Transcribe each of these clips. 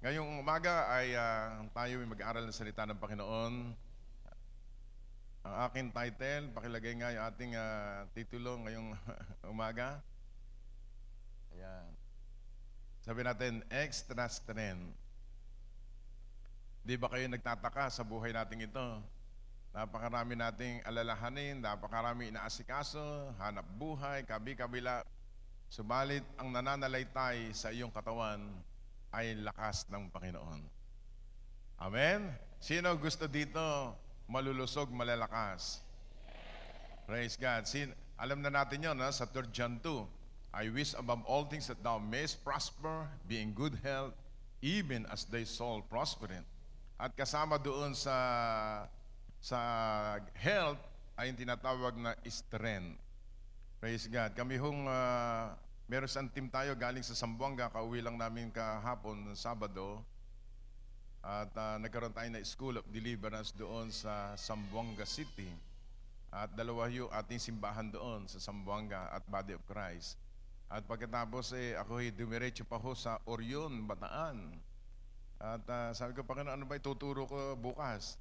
Ngayong umaga ay tayo ay mag-aaral ng salita ng Panginoon. Ang aking title, pakilagay nga yung ating titulo ngayong umaga. Ayan. Sabi natin, extra strength. Di ba kayo nagtataka sa buhay natin ito? Napakarami nating alalahanin, napakarami inaasikaso, hanap buhay, kabi-kabila. Subalit ang nananalaytay sa iyong katawan ay lakas ng Panginoon. Amen? Sino gusto dito malulusog, malalakas? Praise God. Alam na natin yun, sa 3 John 2. I wish above all things that thou mayest prosper, be in good health, even as thy soul prospereth. At kasama doon sa health ay yung tinatawag na strength. Praise God. Kami hong meron sa team tayo galing sa Zamboanga, kauwi lang namin kahapon, Sabado. At nagkaroon tayo na School of Deliverance doon sa Zamboanga City. At dalawa yung ating simbahan doon sa Zamboanga at Body of Christ. At pagkatapos ako'y dumiretso pa ho sa Orion, Bataan. At sabi ko, Panginoon, ano ba ituturo ko bukas?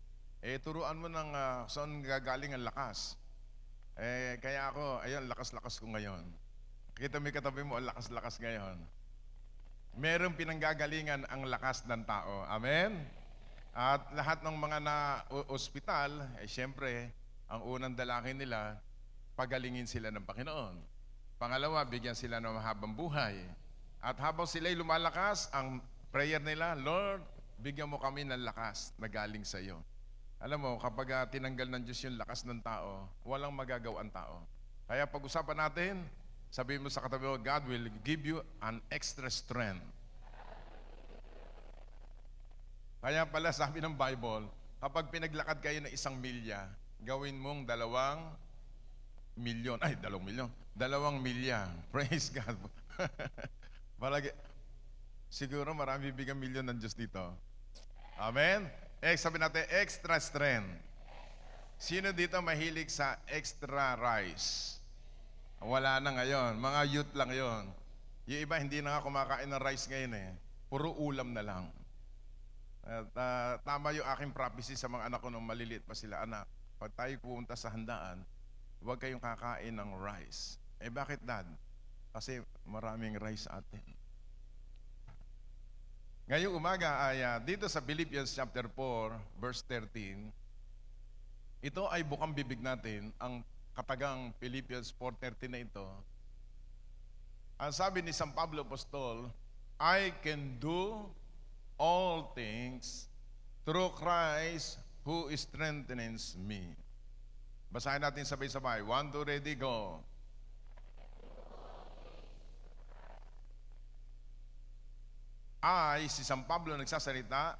Turuan mo ng saan gagaling ang lakas. Kaya ako, ayun, lakas-lakas ko ngayon. Kita mo katabi mo, lakas-lakas ngayon. Merong pinanggagalingan ang lakas ng tao. Amen? At lahat ng mga na-ospital, siyempre, ang unang dalangin nila, pagalingin sila ng Panginoon. Pangalawa, bigyan sila ng mahabang buhay. At habang sila'y lumalakas, ang prayer nila, Lord, bigyan mo kami ng lakas na galing sa iyo. Alam mo, kapag tinanggal ng Diyos yung lakas ng tao, walang magagawa ang tao. Kaya pag-usapan natin, sabihin mo sa katabi mo, God will give you an extra strength. Kaya pala sabi ng Bible, kapag pinaglakad kayo ng 1 milya, gawin mong 2 milyon. Ay, 2 milyon. 2 milya. Praise God. Siguro marami bigyan milyon ng Diyos dito. Amen? Sabi natin, extra strength. Sino dito mahilig sa extra rice? Wala na ngayon. Mga youth lang yon. Yung iba hindi na nga kumakain ng rice ngayon Puro ulam na lang. At tama yung aking prophecy sa mga anak ko nung maliliit pa sila. Anak, pag tayo pumunta sa handaan, huwag kayong kakain ng rice. Bakit, Dad? Kasi maraming rice atin. Ngayong umaga ay dito sa Philippians chapter 4, verse 13, ito ay bukang bibig natin, ang katagang Philippians 4:13 na ito. Ang sabi ni San Pablo Apostol, I can do all things through Christ who strengthens me. Basahin natin sabay-sabay. 1, 2, ready, go. Si San Pablo nagsasalita,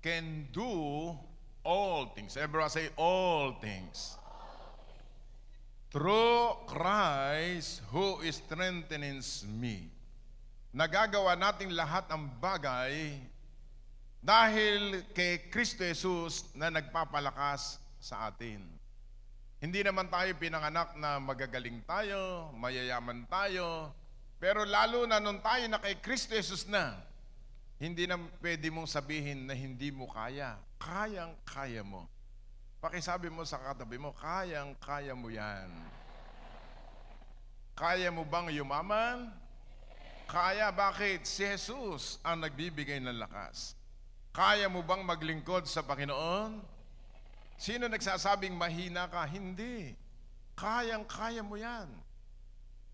can do all things. Everyone say, all things. Through Christ who strengthens me. Nagagawa natin lahat ng bagay dahil kay Kristo Jesus na nagpapalakas sa atin. Hindi naman tayo pinanganak na magagaling tayo, mayayaman tayo, pero lalo na nung tayo na kay Kristo Jesus na, hindi na pwede mong sabihin na hindi mo kaya. Kayang-kaya mo. Pakisabi mo sa katabi mo, kayang-kaya mo yan. Kaya mo bang yumaman? Kaya, bakit? Si Jesus ang nagbibigay ng lakas. Kaya mo bang maglingkod sa Panginoon? Sino nagsasabing mahina ka? Hindi. Kayang-kaya mo yan.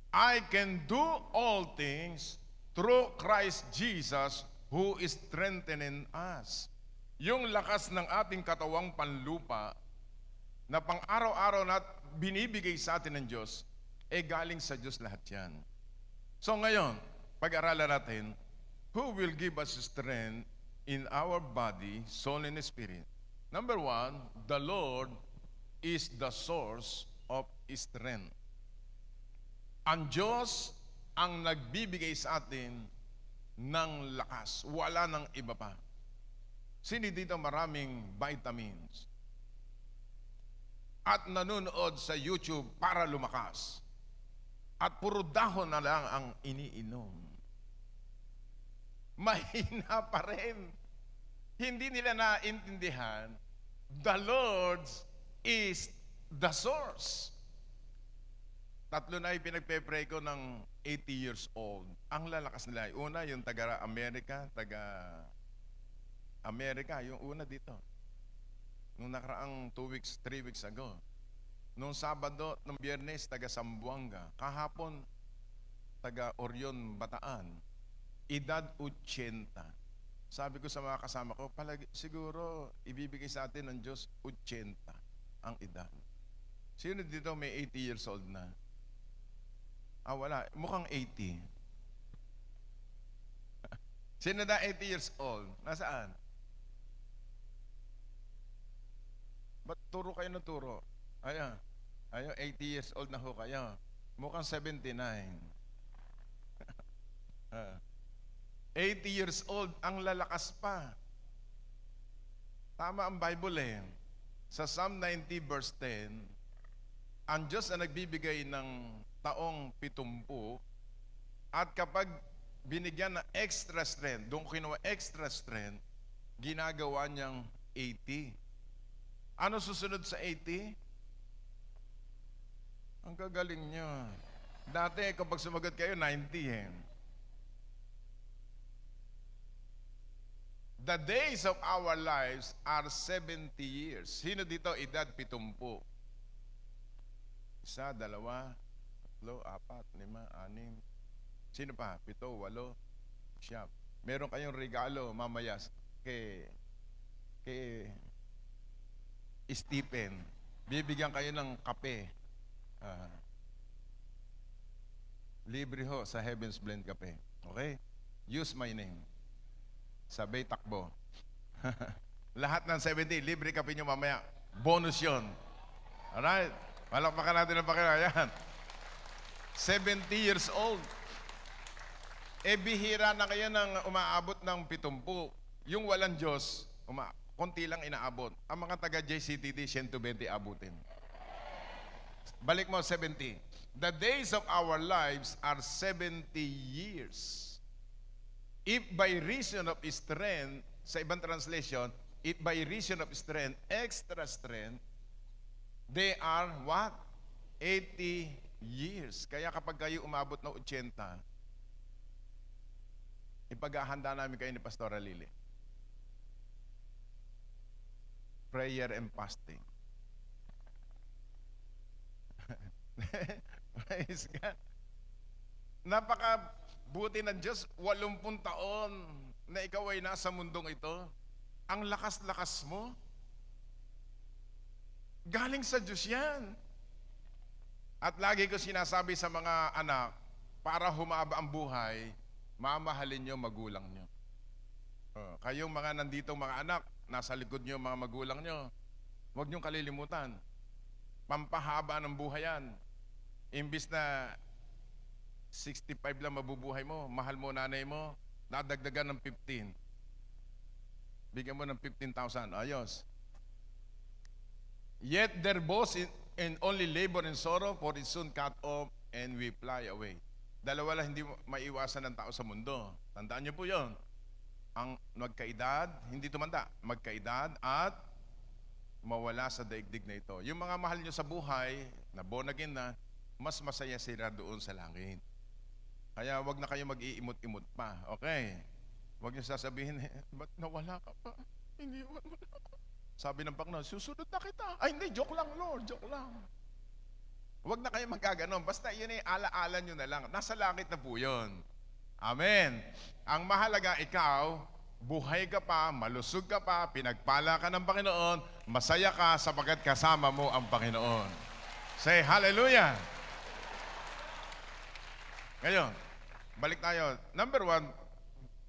I can do all things through Christ Jesus who is strengthening us. Yung lakas ng ating katawang panlupa na pang-araw-araw na binibigay sa atin ng Diyos, galing sa Diyos lahat yan. So ngayon, pag-aralan natin, who will give us strength in our body, soul, and spirit? Number 1, the Lord is the source of strength. Ang Diyos ang nagbibigay sa atin ng lakas. Wala nang iba pa. Sino dito maraming vitamins? At nanonood sa YouTube para lumakas. At puro dahon na lang ang iniinom. mahina pa rin. Hindi nila naintindihan, the Lord is the source. Tatlo na pinagpe-pray ko ng 80 years old. Ang lalakas nila. Una, yung taga-Amerika, yung una dito. Nung nakaraang 2 weeks, 3 weeks ago. Nung Sabado, nung Biyernes, taga-Sambuanga. Kahapon, taga-Orion, Bataan. Edad 80. Sabi ko sa mga kasama ko, siguro ibibigay sa atin ng Diyos 80 ang edad. Sino dito may 80 years old na? Wala. Mukhang 80. Sino na 80 years old? Nasaan? Ba't turo kayo ng turo? Ayan, 80 years old na ho kayo. Mukhang 79. 80 years old, ang lalakas pa. Tama ang Bible eh. Sa Psalm 90 verse 10, ang Diyos ang nagbibigay ng taong 70 at kapag binigyan ng extra strength, doon kinuha extra strength, ginagawa niyang 80. Ano susunod sa 80? Ang gagaling nyo. Dati, kapag sumagot kayo, 90 eh. The days of our lives are 70 years. Sino dito, edad 70? 1, 2, 3, 4, 5, 6. Sino pa? 7, 8, 9. Meron kayong regalo mamaya kay Stephen. Bibigyan kayo ng kape. Libre ho sa Heaven's Blend Cafe. Okay? Use my name. Sabay takbo. Lahat ng 70, libre kape nyo mamaya. Bonus yun. Alright? Malakpakan natin ang pakinayan. 70 years old. Bihira na kayo ng umaabot ng 70. Yung walang Diyos, konti lang inaabot. Ang mga taga-JCTD, 120 abutin. Balik mo, 70. The days of our lives are 70 years. If by reason of strength, sa ibang translation, if by reason of strength, extra strength, they are what? 80 years. Kaya kapag kayo umabot ng 80, ipaghahanda namin kayo ni Pastora Lily. Prayer and fasting. Praise God. Napakabuti ng Diyos, 80 taon na ikaw ay nasa mundong ito. Ang lakas-lakas mo. Galing sa Diyos yan. At lagi ko sinasabi sa mga anak, para humaba ang buhay, mamahalin nyo magulang nyo. Kayong mga nanditong mga anak, nasa likod nyo mga magulang nyo, huwag nyo kalilimutan. Pampahaba ng buhay yan. Imbis na 65 lang mabubuhay mo, mahal mo nanay mo, nadagdagan ng 15. Bigyan mo ng 15,000. Ayos. Yet their boast in only labor and sorrow, for it soon cut off and we fly away. Dalawa lang hindi maiwasan ng tao sa mundo. Tandaan niyo po yon. Ang magkaedad, hindi tumanda, magkaedad at mawala sa daigdig na ito. Yung mga mahal nyo sa buhay, na born again na, mas masaya sila doon sa langit. Kaya wag na kayo mag-iimot-imot pa. Okay? Wag nyo sasabihin, ba't nawala ka pa? Iniwan mo na ako. Sabi ng Panginoon, susunod na kita. Ay hindi, joke lang Lord, joke lang. Wag na kayo magkaganon. Basta yun ay ala-ala nyo na lang. Nasa langit na po yun. Amen. Ang mahalaga, ikaw, buhay ka pa, malusog ka pa, pinagpala ka ng Panginoon, masaya ka sapagkat kasama mo ang Panginoon. Say hallelujah! Ngayon, balik tayo. Number 1,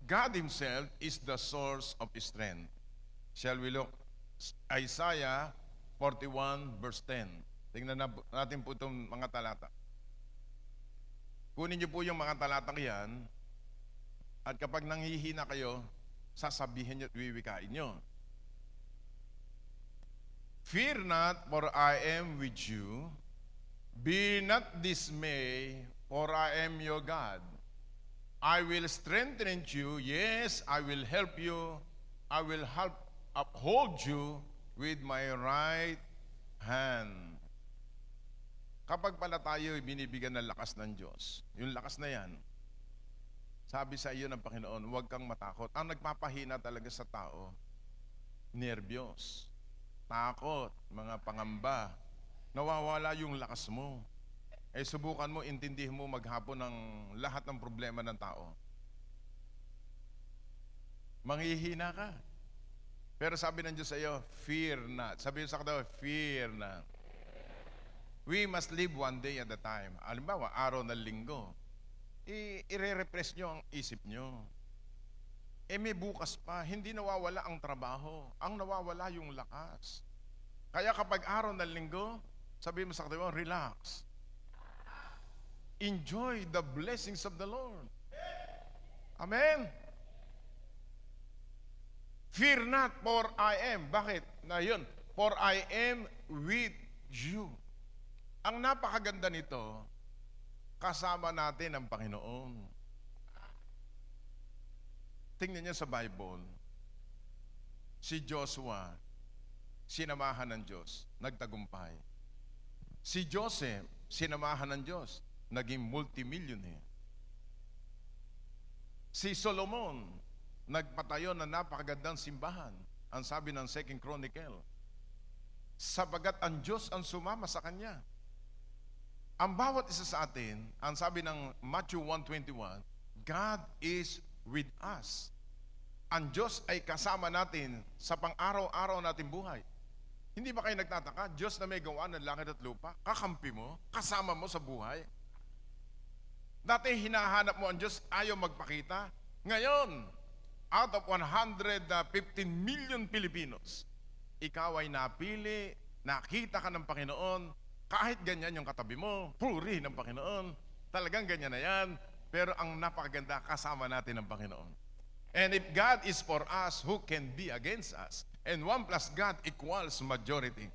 God Himself is the source of strength. Shall we look? Isaiah 41 verse 10. Tingnan natin po itong mga talata. Kunin niyo po yung mga talatang yan, at kapag nanghihina kayo, sasabihin niyo at wiwikain niyo. Fear not, for I am with you. Be not dismayed, for I am your God. I will strengthen you. Yes, I will help you. I will help uphold you with my right hand. Kapag pala tayo binibigyan ng lakas ng Diyos, yung lakas na yan, sabi sa iyo ng Panginoon, huwag kang matakot. Ang nagpapahina talaga sa tao, nervyos, takot, mga pangamba, nawawala yung lakas mo. Subukan mo, intindihin mo maghapon ng lahat ng problema ng tao. Manghihina ka. Pero sabi ng Diyos sa iyo, fear not. Sabi sa katawa, fear not. We must live one day at a time. Halimbawa, araw ng linggo. I-re-repress nyo ang isip nyo. May bukas pa, hindi nawawala ang trabaho. Ang nawawala yung lakas. Kaya kapag araw ng linggo, sabi mo sa katawa, relax. Enjoy the blessings of the Lord. Amen? Fear not, for I am. Bakit? Na yun, for I am with you. Ang napakaganda nito, kasama natin ang Panginoon. Tingnan niyo sa Bible, si Joshua, sinamahan ng Diyos, nagtagumpay. Si Joseph, sinamahan ng Diyos, naging multimillionaire. Si Solomon, nagpatayo ng napakagandang simbahan. Ang sabi ng 2 Chronicle, sapagat ang Diyos ang sumama sa kanya. Ang bawat isa sa atin, ang sabi ng Matthew 1:21, God is with us. Ang Diyos ay kasama natin sa pang-araw-araw nating buhay. Hindi ba kayo nagtataka? Diyos na may gawa ng langit at lupa, kakampi mo, kasama mo sa buhay. Dati hinahanap mo ang Diyos, ayaw magpakita. Ngayon, out of 115 million Filipinos, ikaw ay napili, nakita ka ng Panginoon, kahit ganyan yung katabi mo, puri ng Panginoon, talagang ganyan na yan, pero ang napakaganda, kasama natin ng Panginoon. And if God is for us, who can be against us? And 1 plus God equals majority.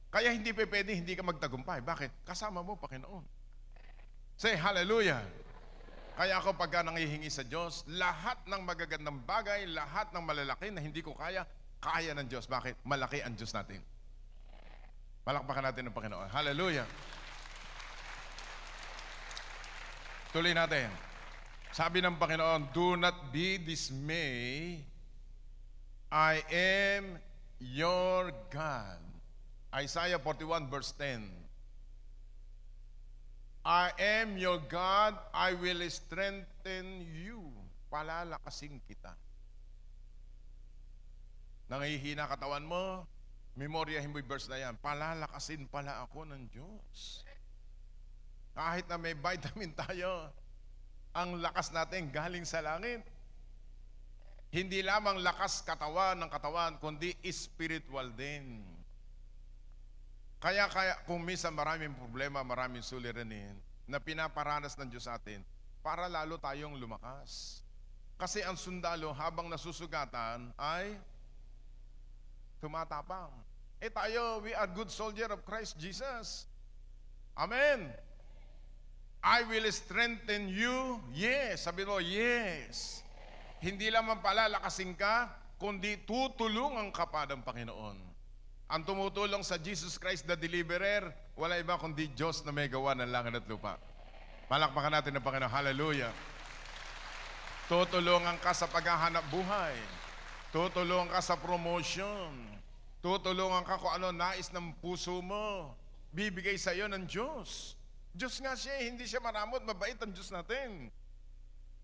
Kaya hindi pwede, hindi ka magtagumpay. Bakit? Kasama mo, Panginoon. Say hallelujah. Kaya ako pagka nangihingi sa Diyos, lahat ng magagandang bagay, lahat ng malalaki na hindi ko kaya, kaya ng Diyos. Bakit? Malaki ang Diyos natin. Palakpakan natin ng Panginoon. Hallelujah. Tuloy natin. Sabi ng Panginoon, do not be dismayed. I am your God. Isaiah 41 verse 10. I am your God, I will strengthen you. Palalakasin kita. Nangihina katawan mo, memoryahin mo yung verse na yan. Palalakasin pala ako ng Diyos. Kahit na may vitamin tayo, ang lakas natin galing sa langit. Hindi lamang lakas katawan ng katawan, kundi spiritual din. Kaya kung minsan maraming problema, maraming suliranin na pinaparanas ng Diyos sa atin para lalo tayong lumakas. Kasi ang sundalo habang nasusugatan ay tumatapang. Tayo, we are good soldier of Christ Jesus. Amen. I will strengthen you. Yes. Sabi mo, yes. Hindi lamang palalakasin ka, kundi tutulungan ka pa ng Panginoon. Ang tumutulong sa Jesus Christ the Deliverer, wala iba kundi Diyos na may gawa ng langit at lupa. Palakpakan natin ng Panginoon. Hallelujah. Tutulungan ka sa paghahanap buhay. Tutulungan ka sa promotion. Tutulungan ka kung ano nais ng puso mo. Bibigay sa iyo ng Diyos. Diyos nga siya, hindi siya maramot, mabait ang Diyos natin.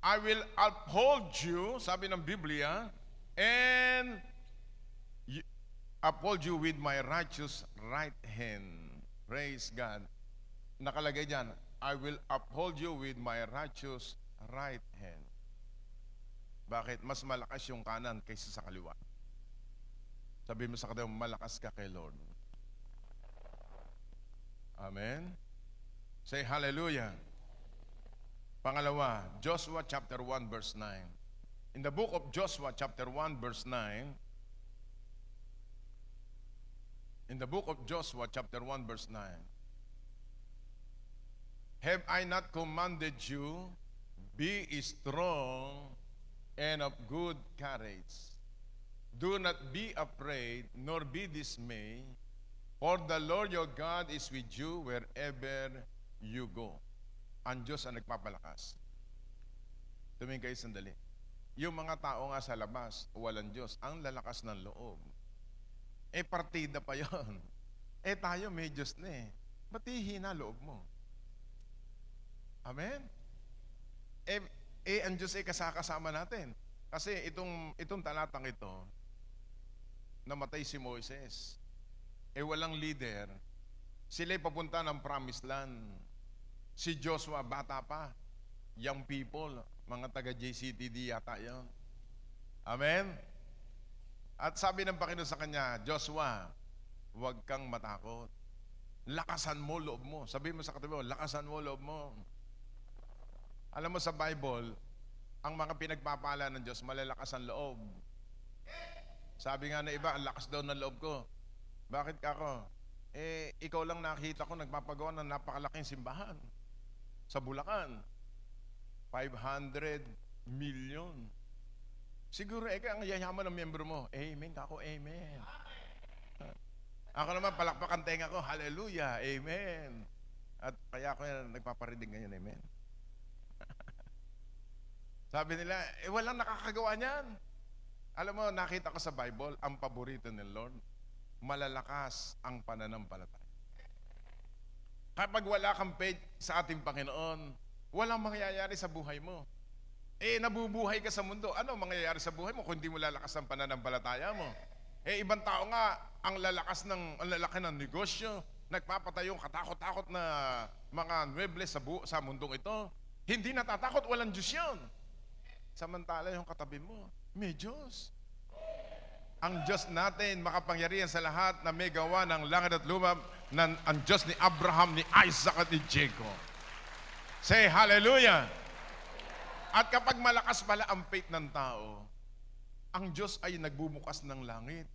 I will uphold you, sabi ng Biblia, and uphold you with my righteous right hand. Praise God. Nakalagay dyan, I will uphold you with my righteous right hand. Bakit? Mas malakas yung kanan kaysa sa kaliwa. Sabi mo sa katabi, malakas ka kay Lord. Amen? Say hallelujah. Pangalawa, Joshua chapter 1 verse 9. In the book of Joshua chapter 1 verse 9, in the book of Joshua chapter 1 verse 9, have I not commanded you? Be strong and of good courage. Do not be afraid, nor be dismayed, for the Lord your God is with you wherever you go. Ang Diyos ang nagpapalakas. Tumingin kayo sandali. Yung mga tao nga sa labas, walang Diyos, ang lalakas ng loob. Partida pa yon. Tayo may Diyos na eh. Ba't hihina loob mo? Amen? Ang Diyos ay kasama natin. Kasi itong talatang ito, namatay si Moises. Walang leader. Sila'y papunta ng promised land. Si Joshua, bata pa. Young people, mga taga-JCTD yata yun. Amen? At sabi ng Panginoon sa kanya, Joshua, huwag kang matakot. Lakasan mo loob mo. Sabi mo sa katabi mo, lakasan mo loob mo. Alam mo sa Bible, ang mga pinagpapala ng Diyos, malalakas ang loob. Sabi nga na iba, ang lakas daw ng loob ko. Bakit ka ako? Ikaw lang nakita ko nagpapagawa ng napakalaking simbahan sa Bulacan. 500 million. Siguro ang yayaman ng miyembro mo. Amen ako, amen. Ako naman, palakpakan tenga ko, hallelujah, amen. At kaya ako nagpaparinig ngayon, amen. Sabi nila, walang nakakagawa niyan. Alam mo, nakita ko sa Bible, ang paborito ng Lord, malalakas ang pananampalataya. Kapag wala kang faith sa ating Panginoon, walang mangyayari sa buhay mo. Nabubuhay ka sa mundo. Ano mangyayari sa buhay mo kung hindi mo lalakas ang pananampalataya mo? Ibang tao nga, ang lalaki ng negosyo, nagpapatayong katakot-takot na mga muebles sa mundong ito. Hindi natatakot, walang Diyos yun. Samantala yung katabi mo, may Diyos. Ang Diyos natin, makapangyarihan sa lahat na may gawa ng langit at lupa, ang Diyos ni Abraham, ni Isaac at ni Jacob. Say hallelujah! At kapag malakas pala ang faith ng tao, ang Diyos ay nagbubukas ng langit.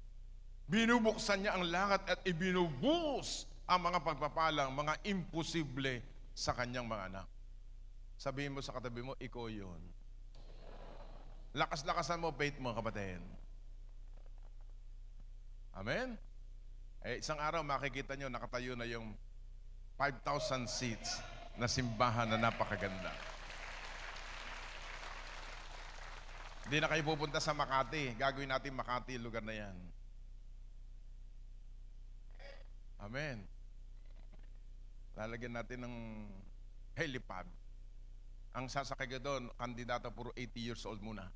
Binubuksan niya ang langit at ibinubuhos ang mga pagpapalang, mga imposible sa kanyang mga anak. Sabihin mo sa katabi mo, ikaw yun. Lakas-lakasan mo faith mo, kapatid. Amen? Isang araw makikita nyo, nakatayo na yung 5,000 seats na simbahan na napakaganda. Hindi na kayo pupunta sa Makati. Gagawin natin Makati, lugar na yan. Amen. Lalagyan natin ng helipad. Ang sasakay ko doon, kandidato puro 80 years old muna.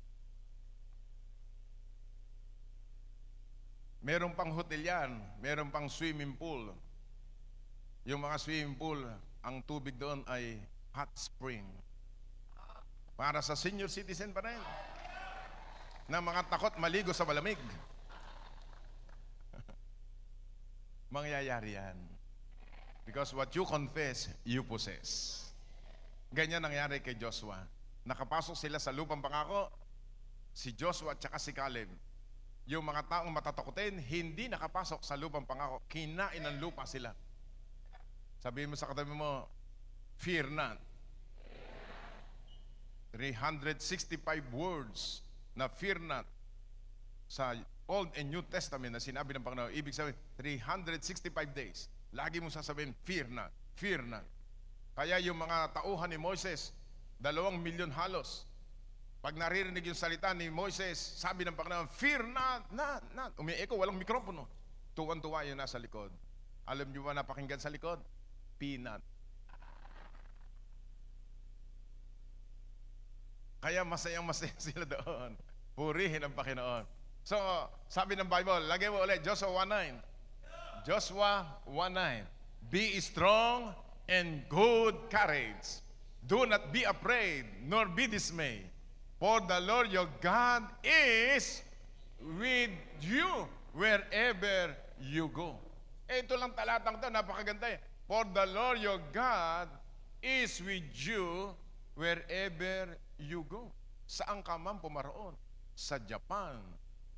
Meron pang hotel yan. Meron pang swimming pool. Yung mga swimming pool, ang tubig doon ay hot spring. Para sa senior citizen pa rin. Na mga takot maligo sa malamig. Mangyayari yan. Because what you confess, you possess. Ganyan nangyari kay Joshua. Nakapasok sila sa lupang pangako, si Joshua at saka si Caleb. Yung mga taong matatakutin, hindi nakapasok sa lupang pangako. Kinain ng lupa sila. Sabihin mo sa katabi mo, fear not. 365 words na fear not sa Old and New Testament na sinabi ng Panginoon. Ibig sabihin, 365 days. Lagi mo sasabihin, fear not, fear not. Kaya yung mga tauhan ni Moises, 2 milyon halos. Pag naririnig yung salita ni Moises, sabi ng Panginoon, fear not, not. Umieko, walang mikropono. Tuwan-tuwa yung nasa likod. Alam niyo ba napakinggan sa likod? Peanut. Kaya masayang-masaya sila doon. Purihin ang Panginoon. So, sabi ng Bible, lagay mo ulit, Joshua 1:9. Joshua 1:9. Be strong and good courage. Do not be afraid, nor be dismayed. For the Lord your God is with you wherever you go. Ito lang talatang ito, napakaganda eh. For the Lord your God is with you wherever you go. Saan ka man pumaroon? Sa Japan,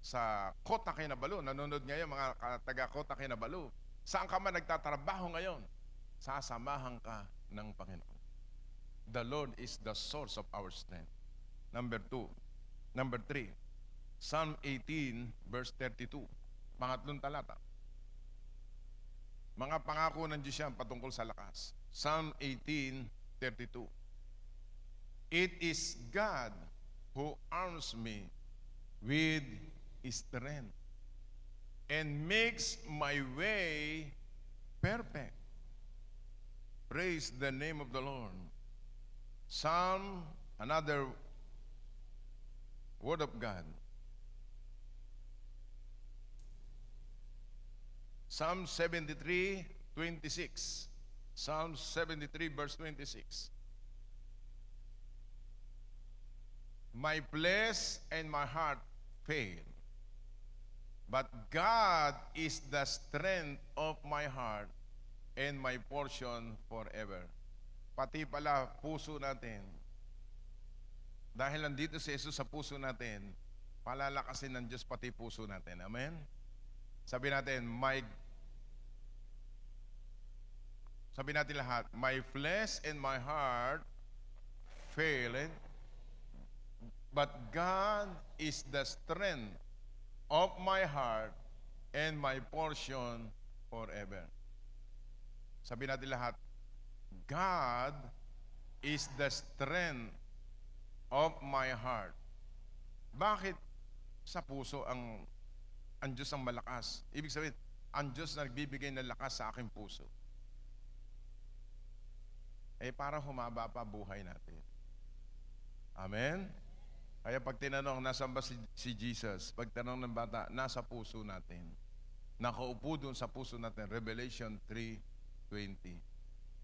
sa Kota Kinabalu, nanonood ngayon mga taga Kota Kinabalu. Saan ka man nagtatrabaho ngayon? Sasamahan ka ng Panginoon. The Lord is the source of our strength. Number 3, Psalm 18, verse 32. Pangatlong talata. Mga pangako ng Diyos yan patungkol sa lakas. Psalm 18:32. It is God who arms me with strength and makes my way perfect. Praise the name of the Lord. Psalm, another word of God. Psalm 73:26. Psalm 73, verse 26. My flesh and my heart fail, but God is the strength of my heart and my portion forever. Pati pala puso natin, dahil nandito si Jesus sa puso natin, palalakasin ng Diyos pati puso natin. Amen? Sabi natin lahat, my flesh and my heart faileth, but God is the strength of my heart and my portion forever. Sabi natin lahat, God is the strength of my heart. Bakit sa puso ang Diyos ang malakas? Ibig sabihin, ang Diyos na nagbibigay ng lakas sa aking puso. Para humaba pa buhay natin. Amen? Kaya pag tinanong, nasaan ba si Jesus? Pag tanong ng bata, nasa puso natin. Nakaupo doon sa puso natin. Revelation 3:20.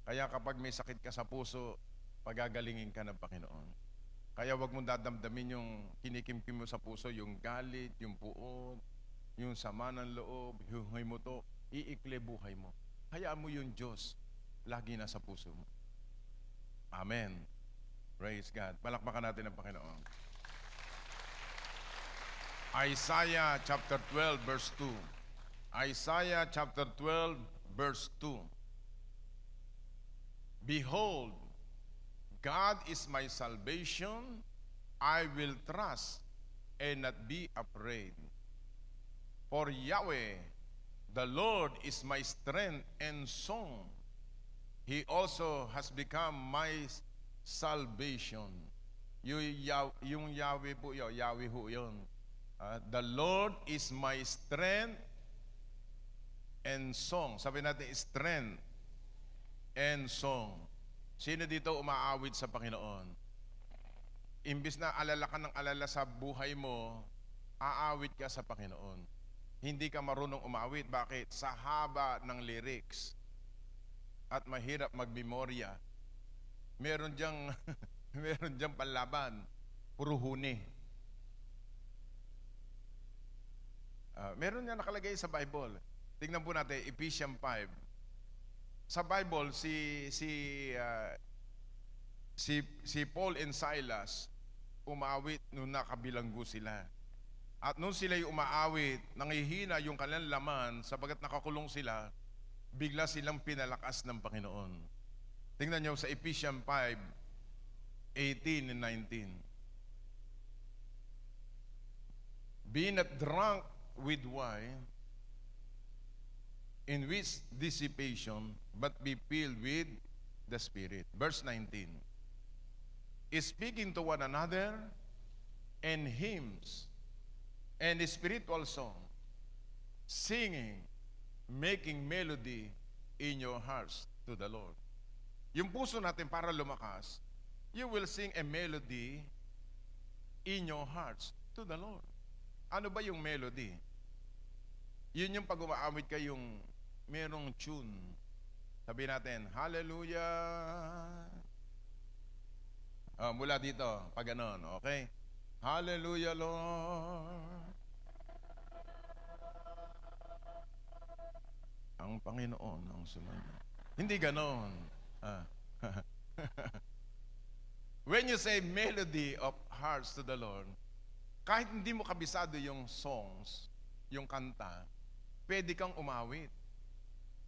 Kaya kapag may sakit ka sa puso, pagagalingin ka ng Panginoon. Kaya wag mong dadamdamin yung kinikimkim mo sa puso, yung galit, yung puot, yung sama ng loob, yung himuto, iikli buhay mo. Hayaan mo yung Diyos lagi nasa puso mo. Amen. Praise God. Palakpakan natin ang Panginoon. Isaiah chapter 12, verse 2. Isaiah chapter 12, verse 2. Behold, God is my salvation. I will trust and not be afraid. For Yahweh, the Lord is my strength and song. He also has become my salvation. Yung Yahweh po yun, Yahweh ho yun. The Lord is my strength and song. Sabi natin, strength and song. Sino dito umaawit sa Panginoon? Imbis na alala ka ng alala sa buhay mo, aawit ka sa Panginoon. Hindi ka marunong umawit. Bakit? Sa haba ng lyrics at mahirap magmemorya. Meron diyang panlaban. Puro huni. Meron niya nakalagay sa Bible. Tingnan po natin, Ephesians 5. Sa Bible, si Paul and Silas umaawit nung nakabilanggo sila. At nung sila'y umaawit, nangihina yung kanilang laman sapagat nakakulong sila, bigla silang pinalakas ng Panginoon. Tingnan niyo sa Ephesians 5:18 and 19. Be not drunk with wine, in which dissipation, but be filled with the Spirit. Verse 19. Speaking to one another in hymns and spiritual song, singing, making melody in your hearts to the Lord. Yung puso natin para lumakas, you will sing a melody in your hearts to the Lord. Ano ba yung melody? Yun yung pag umaawit ka yung merong tune. Sabi natin, hallelujah. Mula dito, pag ganon, okay? Hallelujah, Lord. Ang Panginoon ang sumayon. Hindi ganon. When you say melody of hearts to the Lord, kahit hindi mo kabisado yung songs, yung kanta, pwede kang umawit.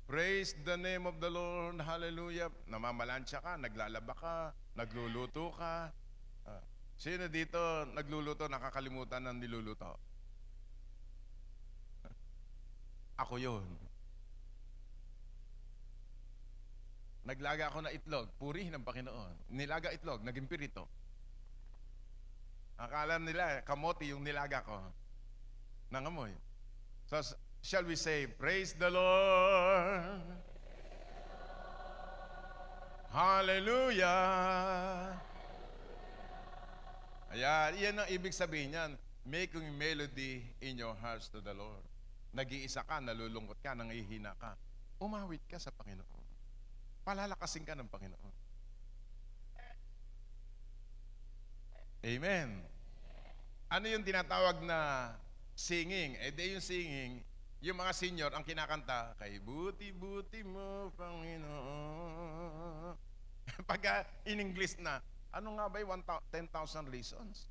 Praise the name of the Lord, hallelujah. Namamalansya ka, naglalaba ka, Nagluluto ka. Sino dito nagluluto, nakakalimutan ng niluluto? Ako yun. Naglaga ako ng itlog, purihin ng Panginoon. Nilaga itlog, naging pirito. Akala nila, kamote yung nilaga ko. Nangamoy. So, shall we say, praise the Lord. Hallelujah. Ayan, iyan ang ibig sabihin niyan. Making melody in your hearts to the Lord. Nag-iisa ka, nalulungkot ka, nangihina ka. Umawit ka sa Panginoon. Palalakasin ka ng Panginoon. Amen. Ano yung tinatawag na singing? Di yung singing, yung mga senior ang kinakanta, kay buti-buti mo, Panginoon. Pagka in English na, ano nga ba yung 10,000 reasons?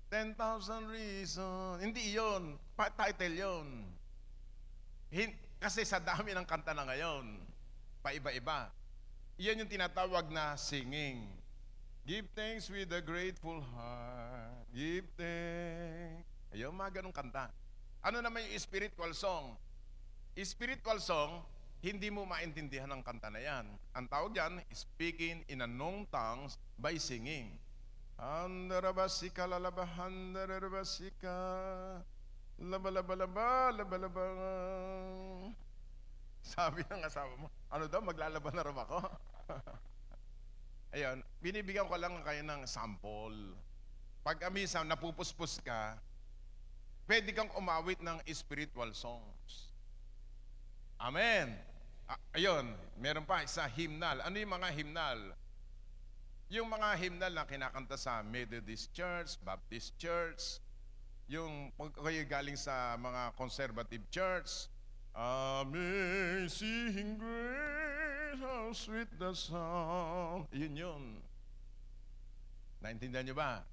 10,000 reasons. Hindi yun. Title yun. Kasi sa dami ng kanta na ngayon, paiba-iba. Iyan yung tinatawag na singing. Give thanks with a grateful heart. Give thanks. Ayun, mga ganong kanta. Ano naman yung spiritual song? Spiritual song, hindi mo maintindihan ang kanta na yan. Ang tawag yan, speaking in unknown tongues by singing. Andarabasika lalabahandarabasika labalabalaba labalaba. Sabi ng asawa mo, ano daw, maglalaban na rin ako? Ayun, binibigyan ko lang kayo ng sample. Pag minsan napupuspos ka, pwede kang umawit ng spiritual songs. Amen. Ayun, meron pa isa, hymnal. Ano yung mga hymnal? Yung mga hymnal na kinakanta sa Methodist Church, Baptist Church, yung pag kayo galing sa mga conservative church, Amazing Grace, how sweet the sound. Yun. Naintindihan nyo ba?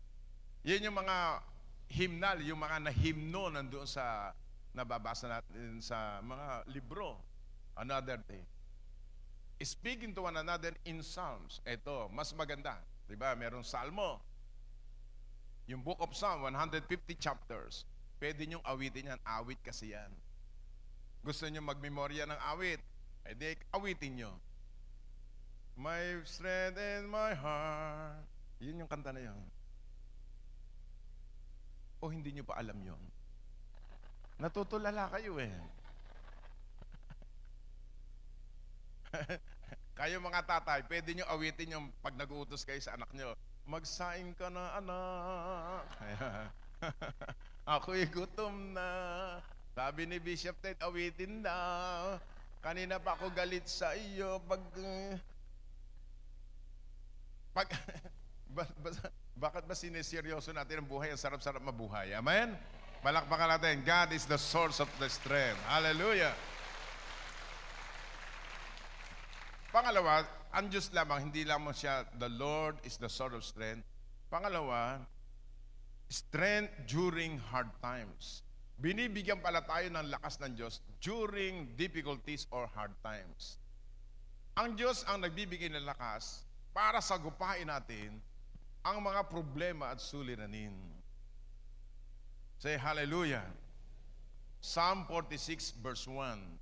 Yun yung mga hymnal, yung mga nahimno nandoon sa nababasa natin sa mga libro. Another day. Speaking to one another in Psalms. Ito, mas maganda. Diba? Merong Salmo. Yung Book of Psalm, 150 chapters. Pwede nyong awitin yan. Awit kasi yan. Gusto nyo magmemorya ng awit? Di, awitin nyo. My strength and my heart. Yun yung kanta na yun. O hindi nyo pa alam yun? Natutulala kayo eh. Kayo mga tatay, pwede nyo awitin yung pag nag-uutos kayo sa anak nyo. Magsaing ka na, anak. Ako'y gutom na. Sabi ni Bishop Ted, awitin daw. Kanina pa ako galit sa iyo. Bakit ba sineseryoso natin ang buhay? Ang sarap-sarap mabuhay. Amen? Palakpakan natin. God is the source of the strength. Hallelujah. Pangalawa, ang Diyos lamang, hindi lamang siya, the Lord is the source of strength. Pangalawa, strength during hard times. Binibigyan pala tayo ng lakas ng Diyos during difficulties or hard times. Ang Diyos ang nagbibigay ng lakas para sagupain natin ang mga problema at suliranin. Say hallelujah. Psalm 46 verse 1.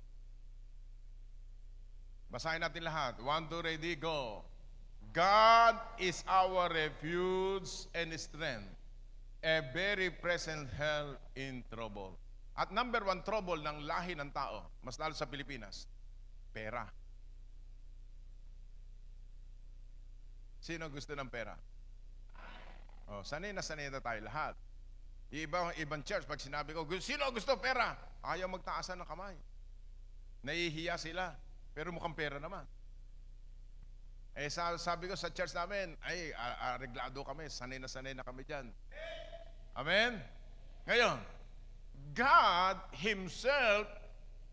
Basahin natin lahat. 1, 2, ready, go. God is our refuge and strength, a very present help in trouble. At number 1 trouble ng lahi ng tao, mas lalo sa Pilipinas, pera. Sino gusto ng pera? Sanay na tayo lahat. Ibang church, pag sinabi ko, sino gusto pera? Ayaw magtaasan ng kamay. Nahihiya sila, pero mukhang pera naman. Sabi ko sa church namin, areglado kami, sanay na kami dyan. Amen? Ngayon, God Himself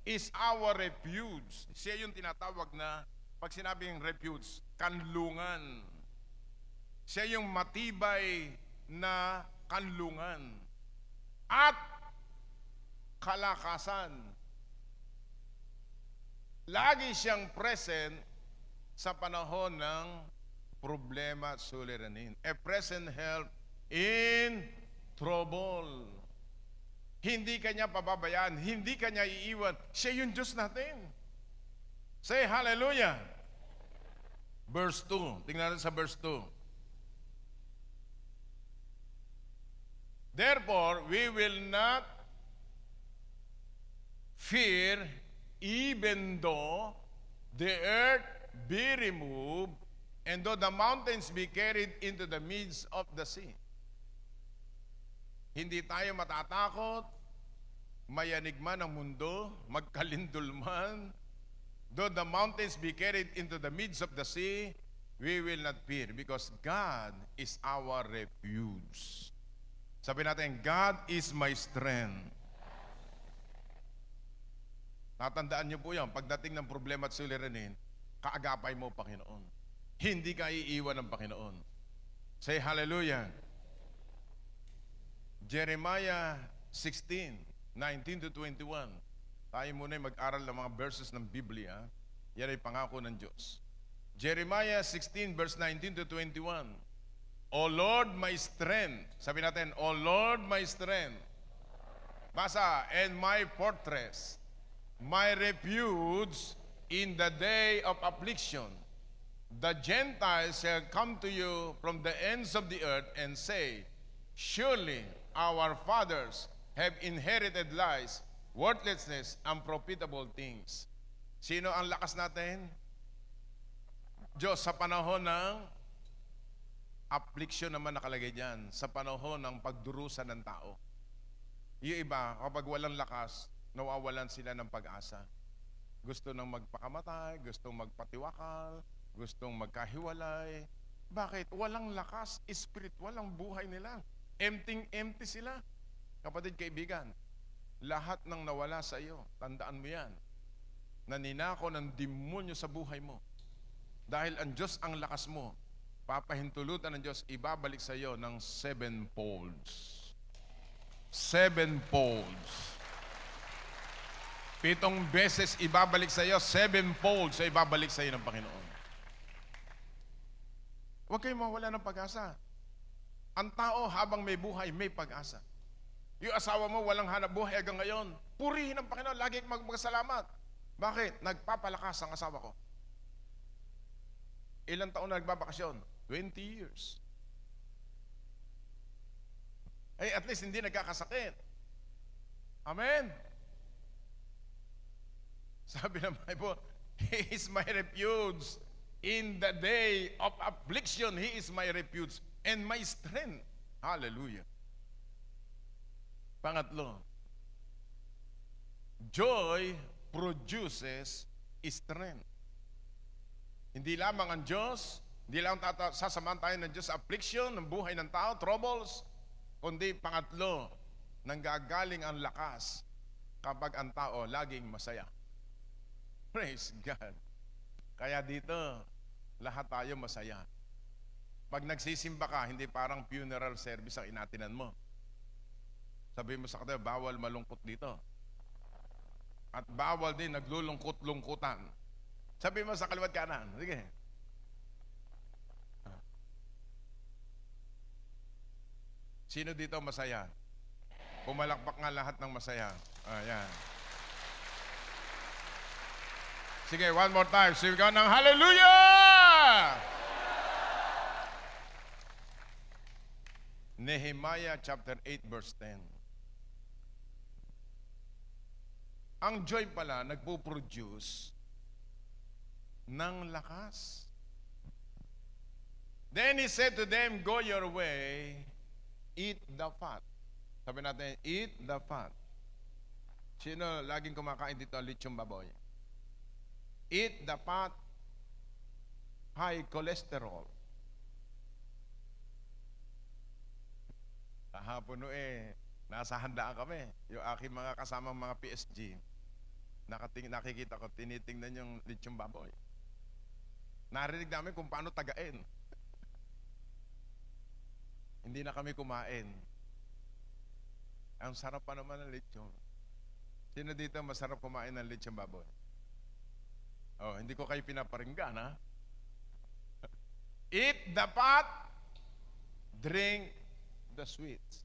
is our refuge. Siya yung tinatawag na, pag sinabing refuge, kanlungan. Siya yung matibay na kanlungan. At kalakasan. Lagi siyang present sa panahon ng problema at suliranin. A present help in trouble. Hindi kanya pababayaan, hindi kanya iiwan. Siya yung Diyos natin. Say hallelujah. Verse 2. Tingnan natin sa verse 2. Therefore, we will not fear even though the earth be removed and though the mountains be carried into the midst of the sea. Hindi tayo matatakot, mayanig man ang mundo, magkalindol man. Though the mountains be carried into the midst of the sea, we will not fear because God is our refuge. Sabi natin, God is my strength. Tatandaan niyo po yan, pagdating ng problema at suliranin, kaagapay mo, Panginoon. Hindi ka iiwan ng Panginoon. Say hallelujah. Jeremiah 16:19-21. Tayo muna ay mag-aral ng mga verses ng Biblia. Yan ay pangako ng Diyos. Jeremiah 16 verse 19-21. O Lord, my strength. Sabi natin, O Lord, my strength. Basa, and my fortress, my refuge in the day of affliction. The Gentiles shall come to you from the ends of the earth and say, surely our fathers have inherited lies, worthlessness, unprofitable things. Sino ang lakas natin? Diyos, sa panahon ng affliction naman nakalagay dyan, sa panahon ng pagdurusa ng tao. Yung iba, kapag walang lakas, nawawalan sila ng pag-asa. Gusto nang magpakamatay, gustong magpatiwakal, gustong magkahiwalay. Bakit? Walang lakas, spiritual ang buhay nila. Empty sila. Kapatid, kaibigan, lahat ng nawala sa iyo, tandaan mo yan, naninako ng demonyo sa buhay mo. Dahil ang Diyos ang lakas mo, papahintulutan ng Diyos, ibabalik sa iyo ng 7 folds. 7 folds. 7 beses ibabalik sa iyo, 7 folds ay ibabalik sa iyo ng Panginoon. Huwag kayong mawala ng pag-asa. Ang tao habang may buhay, may pag-asa. Yung asawa mo walang hanap buhay hanggang ngayon, purihin ang Panginoon, lagi magpasalamat. Bakit? Nagpapalakas ang asawa ko. Ilang taon na nagbabakasyon? 20 years. Ay, at least hindi nagkakasakit. Amen? Sabi ng Bible, He is my refuge. In the day of affliction, He is my refuge and my strength. Hallelujah. Pangatlo, joy produces strength. Hindi lamang ang Diyos, hindi lang sasamahan tayo ng Diyos sa affliction, ng buhay ng tao, troubles, kundi pangatlo, nanggagaling ang lakas kapag ang tao laging masaya. Praise God. Kaya dito, lahat tayo masaya. Pag nagsisimba ka, hindi parang funeral service ang inatinan mo. Sabi mo sa kanya, bawal malungkot dito. At bawal din naglulungkot-lungkutan. Sabi mo sa kaliwat kanan, sige. Sino dito masaya? Pumalakpak nga lahat ng masaya. Ayan. Sige, one more time. Sige ka ng hallelujah! Nehemiah chapter 8 verse 10. Ang joy pala nagpo-produce ng lakas. Then he said to them, go your way, eat the fat. Sabi natin, eat the fat. Sino laging kumakain dito lechong baboy? Eat the fat, high cholesterol. Kahapon nasa handaan kami. Yung aking mga kasamang mga PSG, nakikita ko, tinitingnan yung lechong baboy. Narinig namin kung paano tagain. Hindi na kami kumain. Ang sarap pa naman ng lechon. Sino dito masarap kumain ng lechong baboy? Oh, hindi ko kayo pinaparinggan, ha? Eat the pot, drink the sweets.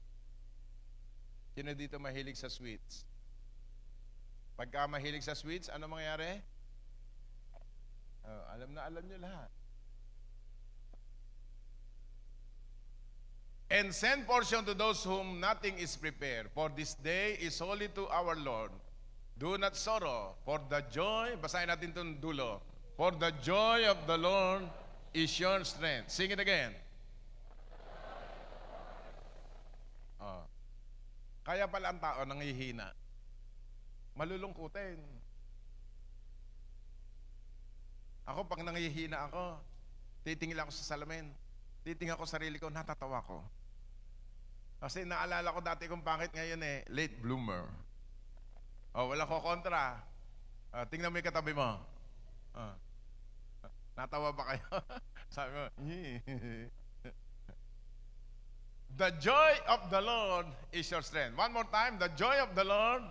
Sino dito mahilig sa sweets? Pagka mahilig sa sweets, ano mangyayari? Alam nyo lahat. And send portion to those whom nothing is prepared. For this day is holy to our Lord. Do not sorrow, for the joy, basahin natin itong dulo. For the joy of the Lord is your strength. Sing it again. Kaya pala ang tao nanghihina. Malulungkutin. Ako, pag nanghihina ako, titingin ako sa salamin. Titingin ako sa sarili ko, natatawa ko. Kasi naalala ko dati kung bakit ngayon late bloomer. Wala ko kontra. Tingnan mo yung katabi mo. Natawa ba kayo? Sabi mo, the joy of the Lord is your strength. One more time, the joy of the Lord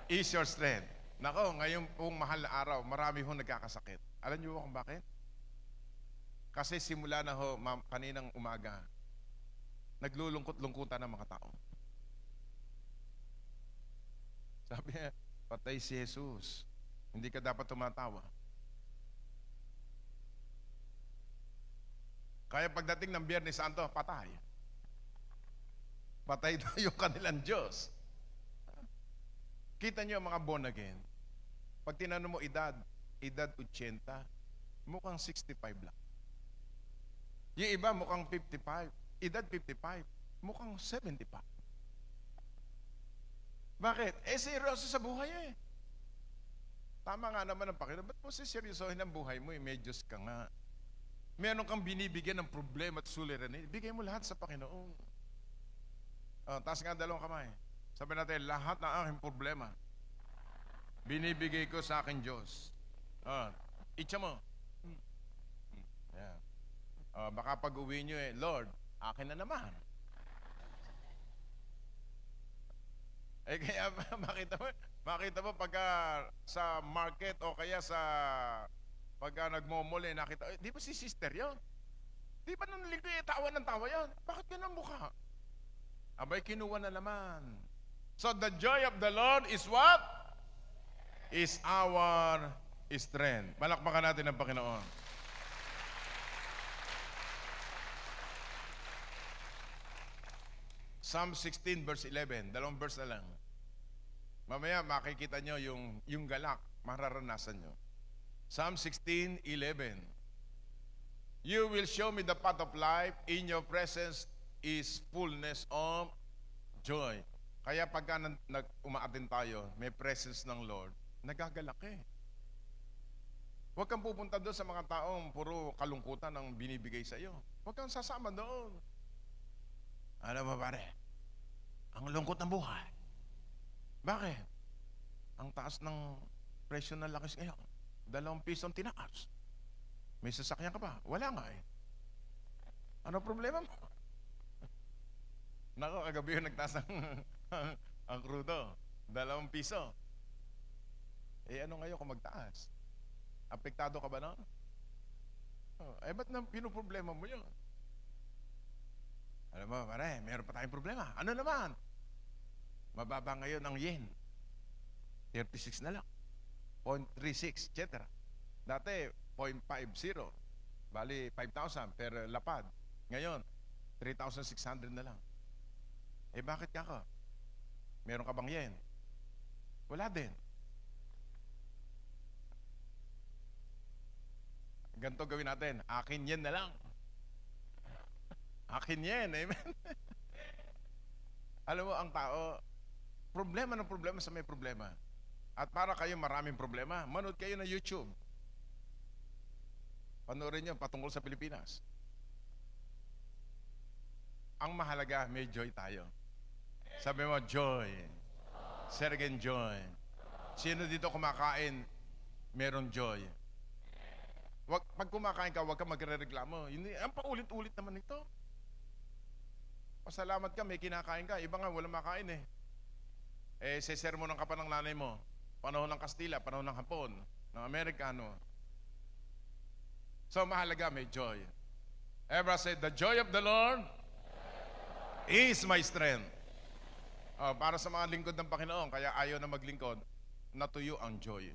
is your strength. Nako, ngayon pong mahal na araw, marami hong nagkakasakit. Alam niyo kung bakit? Kasi simula na kaninang umaga, naglulungkot-lungkutan ng mga tao. Sabi niya, patay si Jesus. Hindi ka dapat tumatawa. Kaya pagdating ng Biyernes Santo, patay. Patay na yung kanilang Diyos. Kita niyo mga born again. Pag tinanong mo edad 80, mukhang 65 lang. Yung iba mukhang 55. Edad 55, mukhang 75. Bakit? Seryoso sa buhay Tama nga naman ang Panginoon. Ba't mo seryosohin ang buhay mo? May Diyos ka nga. Meron kang binibigyan ng problema at suliranin. Bigay mo lahat sa Panginoon. Taas nga dalawang kamay. Sabi natin, lahat ng aking problema, binibigay ko sa aking Diyos. Itcha mo. Yeah. Baka pag uwi nyo Lord, akin na naman. Kaya makita mo pagka sa market o kaya sa pagka nagmomole, nakita, di ba si sister yun? Di ba nung linggo tawa ng tawa yun? Bakit ganun mukha? Abay, kinuha na naman. So the joy of the Lord is what? Is our strength. Palakpakan natin ang Panginoon. Psalm 16 verse 11. Dalawang verse na lang. Mamaya makikita nyo yung galak, mararanasan nyo. Psalm 16:11. You will show me the path of life. In your presence is fullness of joy. Kaya pagka umaatin tayo, may presence ng Lord, nagagalak Huwag kang pupunta doon sa mga taong puro kalungkutan ang binibigay sa iyo. Huwag kang sasama doon. Alam mo pare, ang lungkot ng buhay. Bakit? Ang taas ng presyo ng lakis ngayon. 2 piso ang tinaas. May sasakyan ka ba? Wala nga Ano problema mo? Nako, kagabi yung nagtaas ang krudo. 2 piso. Ano ngayon kung magtaas? Apektado ka ba no? Ba't na pinuproblema mo yun? Alam mo, pare, meron pa tayong problema. Ano naman? Mababa ngayon ang yen. 36 na lang. 0.36, etc. Dati, 0.50. Bali, 5,000 per lapad. Ngayon, 3,600 na lang. Bakit ka? Meron ka bang yen? Wala din. Ganito gawin natin. Akin yen na lang. Akin yen. Amen? Alam mo, ang tao, problema ng problema sa may problema. At para kayo maraming problema, manood kayo ng YouTube. Panoorin nyo patungkol sa Pilipinas. Ang mahalaga, may joy tayo. Sabi mo, joy. Sergen joy. Sino dito kumakain, meron joy. Pag kumakain ka, huwag ka magre-reklamo. Ang paulit-ulit naman ito. Pasalamat ka, may kinakain ka. Iba nga, walang makain sesermonan ka pa ng nanay mo. Panahon ng Kastila, panahon ng Hapon, ng Amerikano. So mahalaga may joy. Ever say, the joy of the Lord is my strength. Para sa mga lingkod ng Panginoon, kaya ayaw na maglingkod, natuyo ang joy.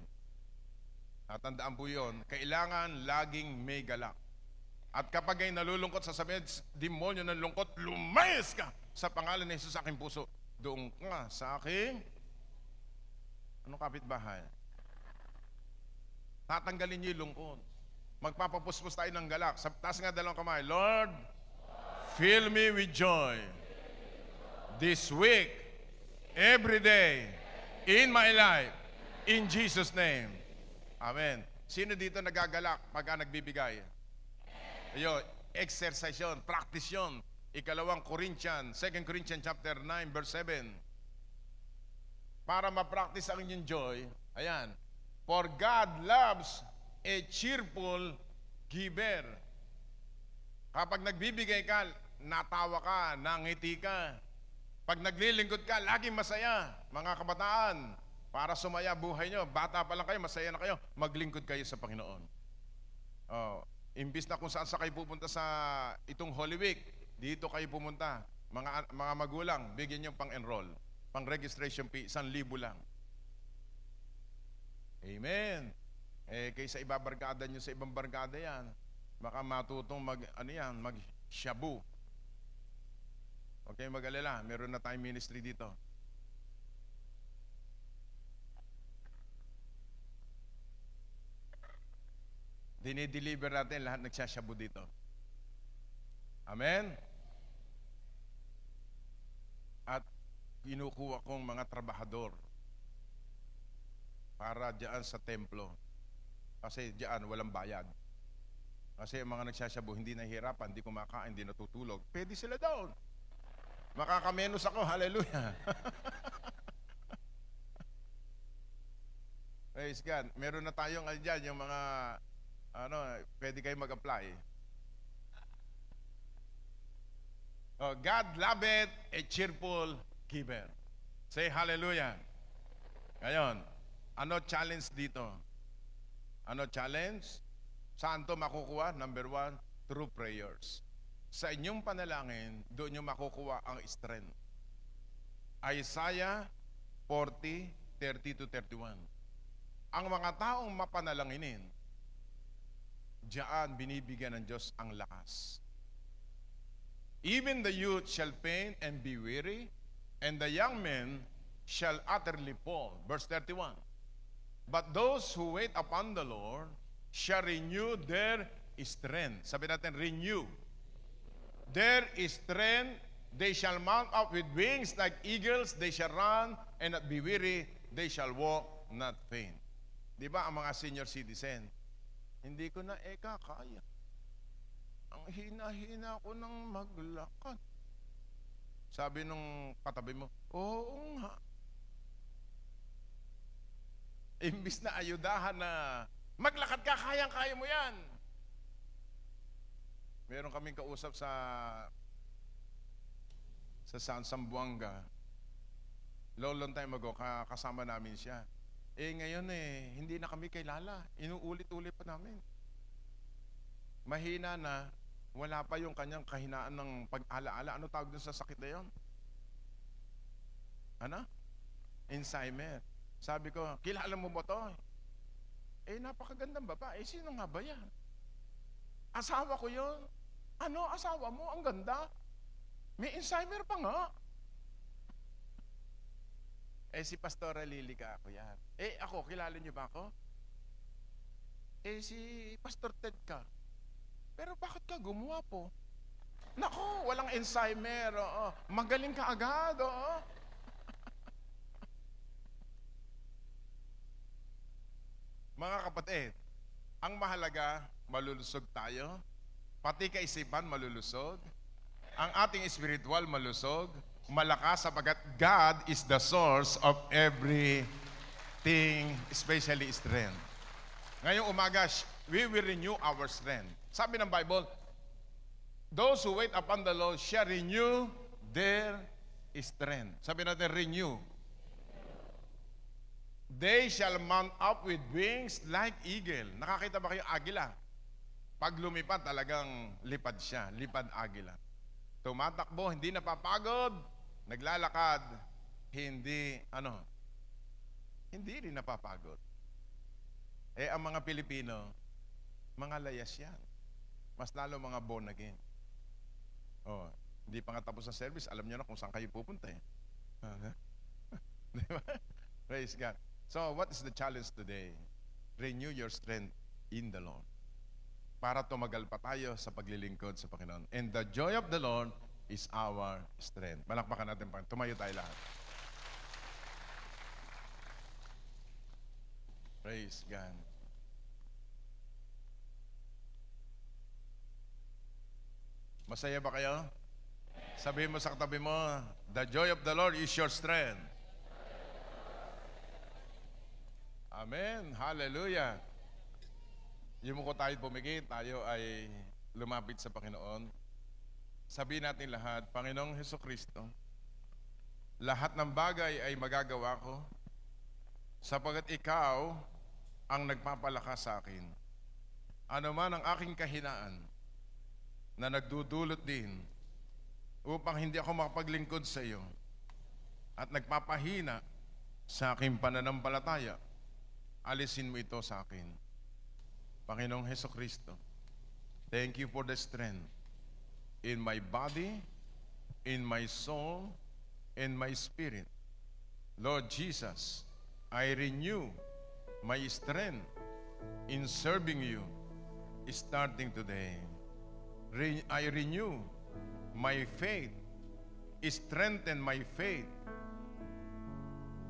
Tandaan po yun, kailangan laging may galak. At kapag ay nalulungkot, sasabihin, demonyo ng lungkot, lumayas ka sa pangalan ni Jesus sa aking puso. Doon ka sa aking anong kapitbahay? Tatanggalin niyo yung lungkot. Magpapapuspos tayo ng galak. Taas nga dalawang kamay. Lord, fill me with joy this week, every day, in my life, in Jesus' name. Amen. Sino dito nagagalak pagka nagbibigay? Ayun, exercise yun, practice yun. Ikalawang Corinthians, 2 Corinthians chapter 9, verse 7. Para ma-practice ang inyong joy, ayan, for God loves a cheerful giver. Kapag nagbibigay ka, natawa ka, nangiti ka. Pag naglilingkod ka, laging masaya. Mga kabataan, para sumaya buhay nyo. Bata pa lang kayo, masaya na kayo. Maglingkod kayo sa Panginoon. Imbis na kung saan sa kayo pupunta sa itong Holy Week, dito kayo pumunta. Mga magulang, bigyan nyo pang-enroll. Pang-registration fee, 1,000 lang. Amen. Kaysa ibabarkada nyo sa ibang barkada yan, baka matutong mag-shabu. Okay, mag-alala. Meron na tayong ministry dito. Dinideliver natin lahat nagsashabu dito. Amen? At kinukuha kong mga trabahador para diyan sa templo. Kasi diyan walang bayad. Kasi ang mga nagsashabu hindi nahihirapan, hindi kumakain, hindi natutulog. Pwede sila doon. Makakamenos ako, hallelujah. Praise God. Meron na tayong dyan, yung mga pwede kayo mag-apply. God loveth a cheerful giver. Say hallelujah. Ngayon, ano challenge dito? Ano challenge? Saan to makukuha? Number 1, through prayers. Sa inyong panalangin, doon nyo makukuha ang strength. Isaiah 40:30-31. Ang mga taong mapanalanginin, diyan binibigyan ng Diyos ang lakas. Even the youth shall faint and be weary, and the young men shall utterly fall. Verse 31. But those who wait upon the Lord shall renew their strength. Sabi natin, renew. Their strength, they shall mount up with wings like eagles, they shall run and not be weary, they shall walk, not faint. Di ba ang mga senior citizen, hindi ko na kaya. Ang hina-hina ko ng maglakad. Sabi nung katabi mo, oo nga. Imbis na ayudahan na, maglakad ka, kayang-kaya mo yan. Meron kaming kausap sa San Sambuanga. Long time ago, kasama namin siya. Ngayon hindi na kami kilala. Inuulit-ulit pa namin. Mahina na, wala pa yung kanyang kahinaan ng pag-ala-ala. Ano tawag dun sa sakit na yun? Ano? Alzheimer. Sabi ko, kilala mo ba to? Napakagandang babae. Sino nga ba yan? Asawa ko yun. Ano, asawa mo? Ang ganda. May Alzheimer pa nga. Si Pastora Lily ka ako yan. Ako, kilala niyo ba ako? Si Pastor Ted ka. Pero bakit ka gumawa po? Nako, walang Alzheimer. Magaling ka agad. Mga kapatid, ang mahalaga, malulusog tayo. Pati kaisipan, malulusog. Ang ating spiritual, malusog. Malakas sapagat God is the source of everything, especially strength. Ngayong umaga, we will renew our strength. Sabi ng Bible, those who wait upon the Lord shall renew their strength. Sabi natin, renew. They shall mount up with wings like eagle. Nakakita ba kayo agila? Pag lumipad, talagang lipad siya, lipad agila. Tumatakbo, hindi napapagod, naglalakad, hindi rin napapagod. Ang mga Pilipino, mga layas yan. Mas lalo mga born again. Hindi pa nga tapos sa service, alam nyo na kung saan kayo pupunta eh. Diba? Praise God. So, what is the challenge today? Renew your strength in the Lord. Para tumagal pa tayo sa paglilingkod sa Panginoon. And the joy of the Lord is our strength. Malakpakan natin pa. Tumayo tayo lahat. Praise God. Masaya ba kayo? Sabihin mo sa katabi mo, the joy of the Lord is your strength. Amen. Hallelujah. Yung ko tayo pumigit, tayo ay lumapit sa Panginoon. Sabihin natin lahat, Panginoong Hesukristo, lahat ng bagay ay magagawa ko sapagat ikaw ang nagpapalakas sa akin. Ano man ang aking kahinaan na nagdudulot din upang hindi ako makapaglingkod sa iyo at nagpapahina sa aking pananampalataya, alisin mo ito sa akin. Panginoong Hesukristo, thank you for the strength in my body, in my soul, in my spirit. Lord Jesus, I renew my strength in serving you starting today. I renew my faith, strengthen my faith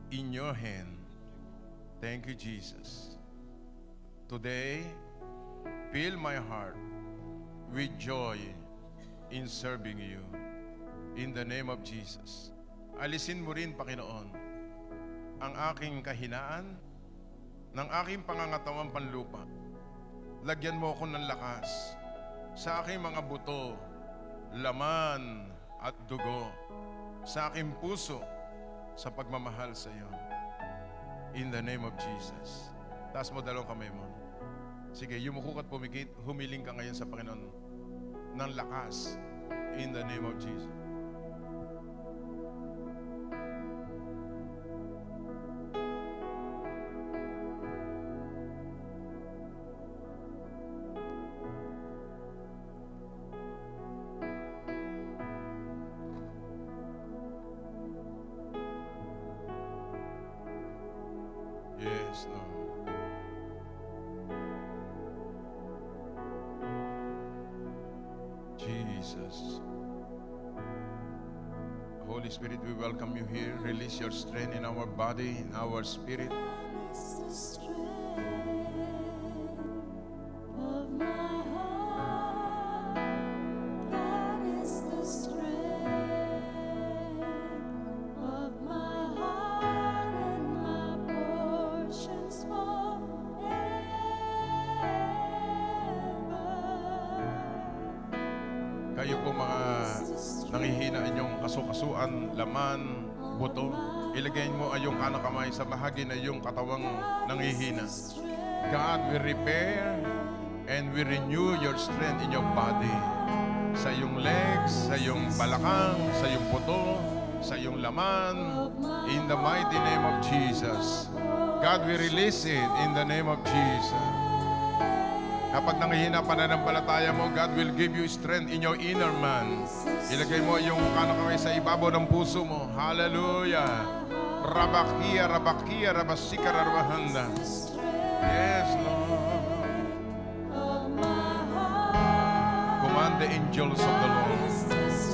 in your hand. Thank you, Jesus. Today, fill my heart with joy in serving you. In the name of Jesus. Alisin mo rin, Panginoon, ang aking kahinaan ng aking pangangatawang panlupa. Lagyan mo ako ng lakas sa aking mga buto, laman at dugo, sa aking puso, sa pagmamahal sa iyo. In the name of Jesus. Taas mo dalawang kamay mo. Sige, yumuko at pumikit, humiling ka ngayon sa Panginoon ng lakas. In the name of Jesus. Yes, Lord. Jesus. Holy Spirit, we welcome you here. Release your strength in our body, in our spirit. Kayo po mga nangihina inyong kaso-kasuan, laman, buto, ilagay mo ay yung kanang kamay sa bahagi na yung katawang nangihina. God will repair and will renew your strength in your body. Sa iyong legs, sa iyong balakang, sa iyong buto, sa iyong laman, in the mighty name of Jesus. God will release it in the name of Jesus. Kapag nangihina pananampalataya mo, God will give you strength in your inner man. Ilagay mo yung kanang kamay sa ibabaw ng puso mo. Hallelujah. Rabakia, rabakia, rabasika, rabahanda. Yes, Lord. Command the angels of the Lord.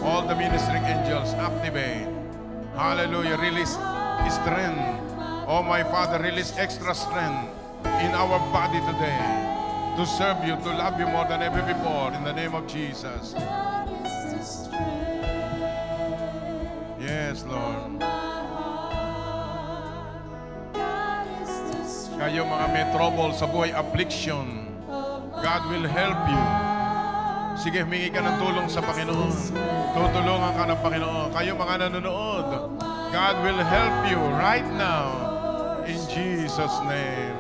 All the ministering angels, activate. Hallelujah. Release strength. Oh, my Father, release extra strength in our body today. To serve you, to love you more than ever before, in the name of Jesus. Yes, Lord. Kayo mga may trouble sa buhay, affliction, God will help you. Sige, humingi ka ng tulong sa Panginoon. Tutulungan ka ng Panginoon. Kayo mga nanonood, God will help you right now, in Jesus' name.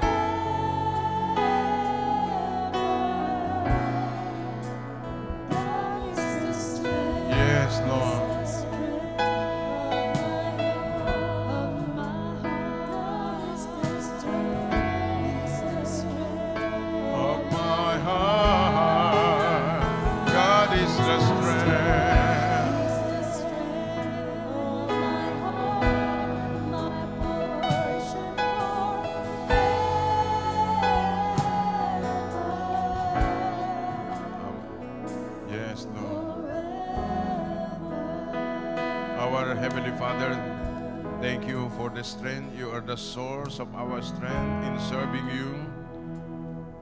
Thank you for the strength. You are the source of our strength in serving you.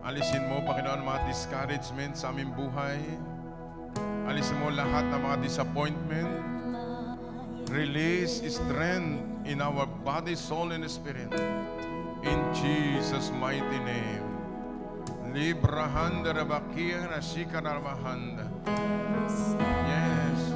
Alisin mo, Panginoon, mga discouragement sa aming buhay. Alisin mo lahat ng mga disappointment. Release strength in our body, soul, and spirit. In Jesus' mighty name. Librahanda rabakia rasika ramahanda. Yes.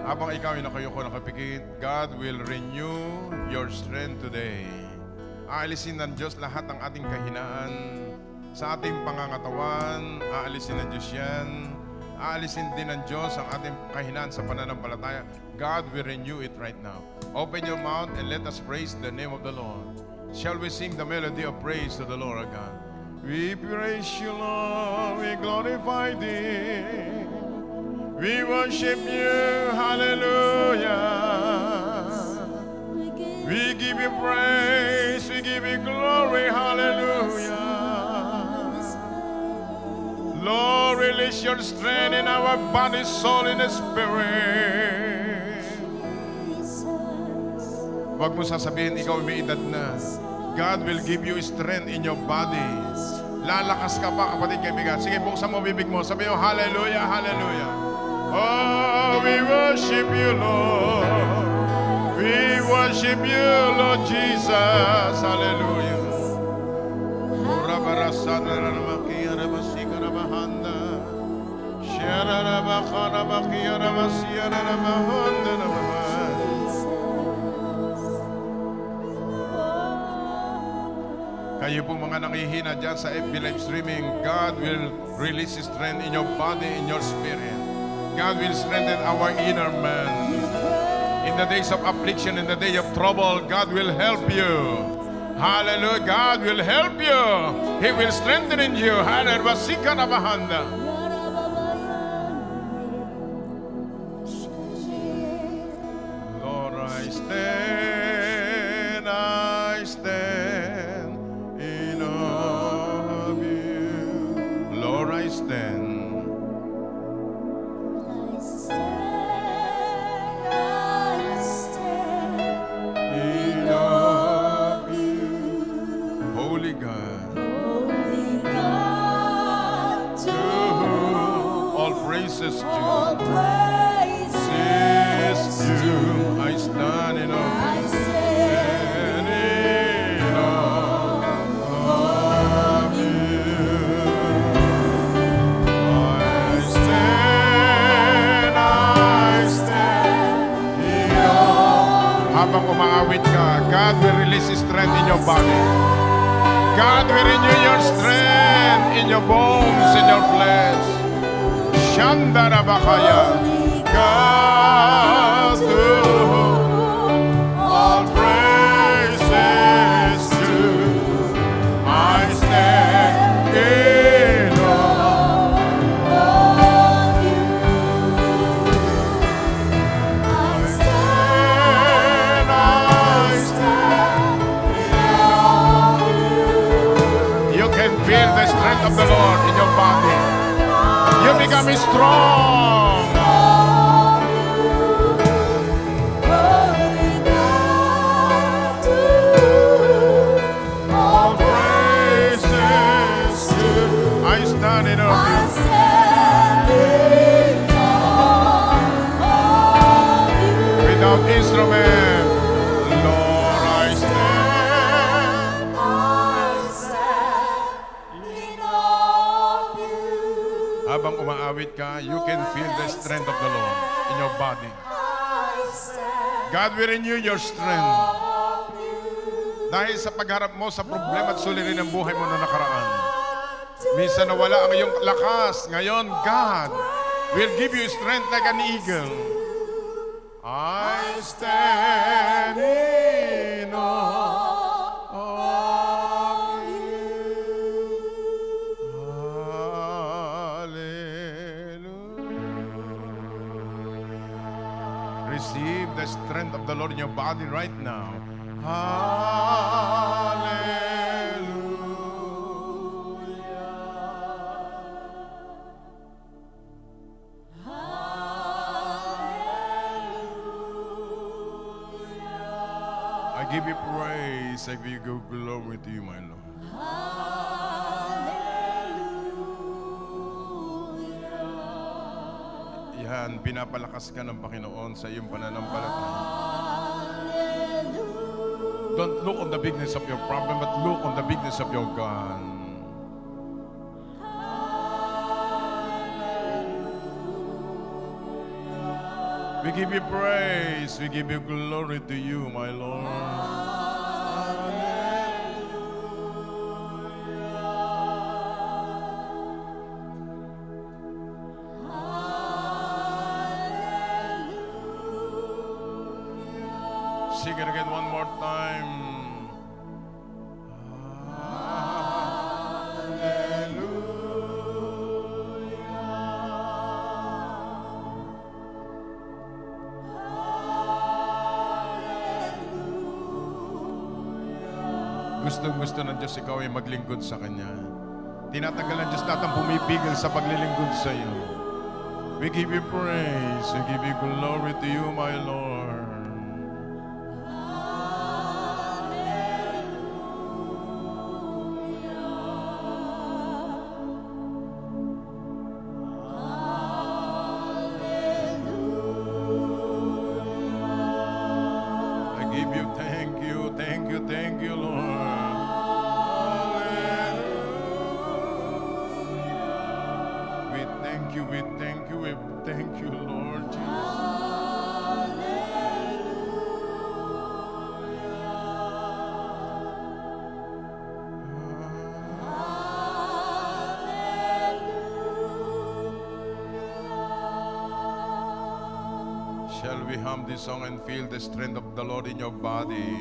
Habang ikaw ay nakayuko nakapikit, God will renew your strength today. Aalisin ng Diyos lahat ng ating kahinaan sa ating pangangatawan. Aalisin ng Diyos yan. Aalisin din ng Diyos ang ating kahinaan sa pananampalataya. God will renew it right now. Open your mouth and let us praise the name of the Lord. Shall we sing the melody of praise to the Lord our God? We praise you, Lord. We glorify thee. We worship you, hallelujah. We give you praise, we give you glory, hallelujah. Lord, release your strength in our body, soul, and spirit. Huwag mo sasabihin, ikaw may edad na. God will give you strength in your body. Lalakas ka pa, kapatid kaibigan. Sige, buksan mo bibig mo. Sabi mo, hallelujah, hallelujah. Oh, we worship you, Lord. We worship you, Lord Jesus. Hallelujah. Kayo po mga nakihina dyan sa FB live streaming, God will release strength in your body, in your spirit. God will strengthen our inner man. In the days of affliction, in the day of trouble, God will help you. Hallelujah. God will help you. He will strengthen you. Hallelujah. Lord, I stand in awe of you. Lord, I stand. All praises due. I stand in awe of you. I stand in awe. Habang umaawit ka, God will release strength in your body. God will renew your strength in your bones, in your flesh. Shandara Bakaya. God, of the Lord in your body. You become strong. All praises to I stand in awe of you. Without instrument, Lord, I stand. Habang umaawit ka, you can feel the strength of the Lord in your body. God will renew your strength. Dahil sa pagharap mo sa problema at suliranin ng buhay mo na nakaraan. Minsan nawala ang iyong lakas. Ngayon, God will give you strength like an eagle. I stand in awe of you. Hallelujah. Receive the strength of the Lord in your body right now. Hallelujah. I give you praise. I give you glory to you, my Lord. Yan, pinapalakas ka ng Panginoon sa iyong pananampalataya. Don't look on the bigness of your problem, but look on the bigness of your God. We give you praise. We give you glory to you, my Lord. Sing it again one more time. Gusto ng Diyos ikaw ay maglingkod sa Kanya. Tinatagal ng Diyos lahat ang pumipigil sa paglilingkod sa iyo. We give you praise. We give you glory to you, my Lord. I give you thank you, Lord. We thank you, Lord Jesus. Shall we hum this song and feel the strength of the Lord in your body?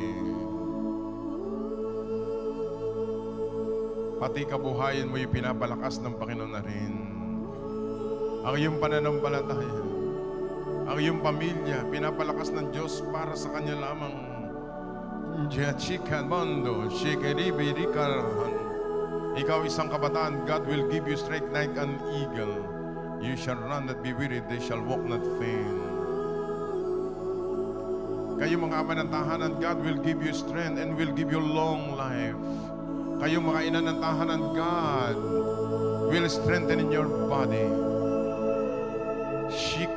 Pati kabuhayan mo yung pinapalakas ng Panginoon na rin. Ang iyong pananampalataya, ang iyong pamilya, pinapalakas ng Diyos para sa Kanya lamang. Ikaw isang kabataan, God will give you strength like an eagle. You shall run not be weary, they shall walk not faint. Kayo mga ama ng tahanan, God will give you strength and will give you long life. Kayo mga ina ng tahanan, God will strengthen in your body. You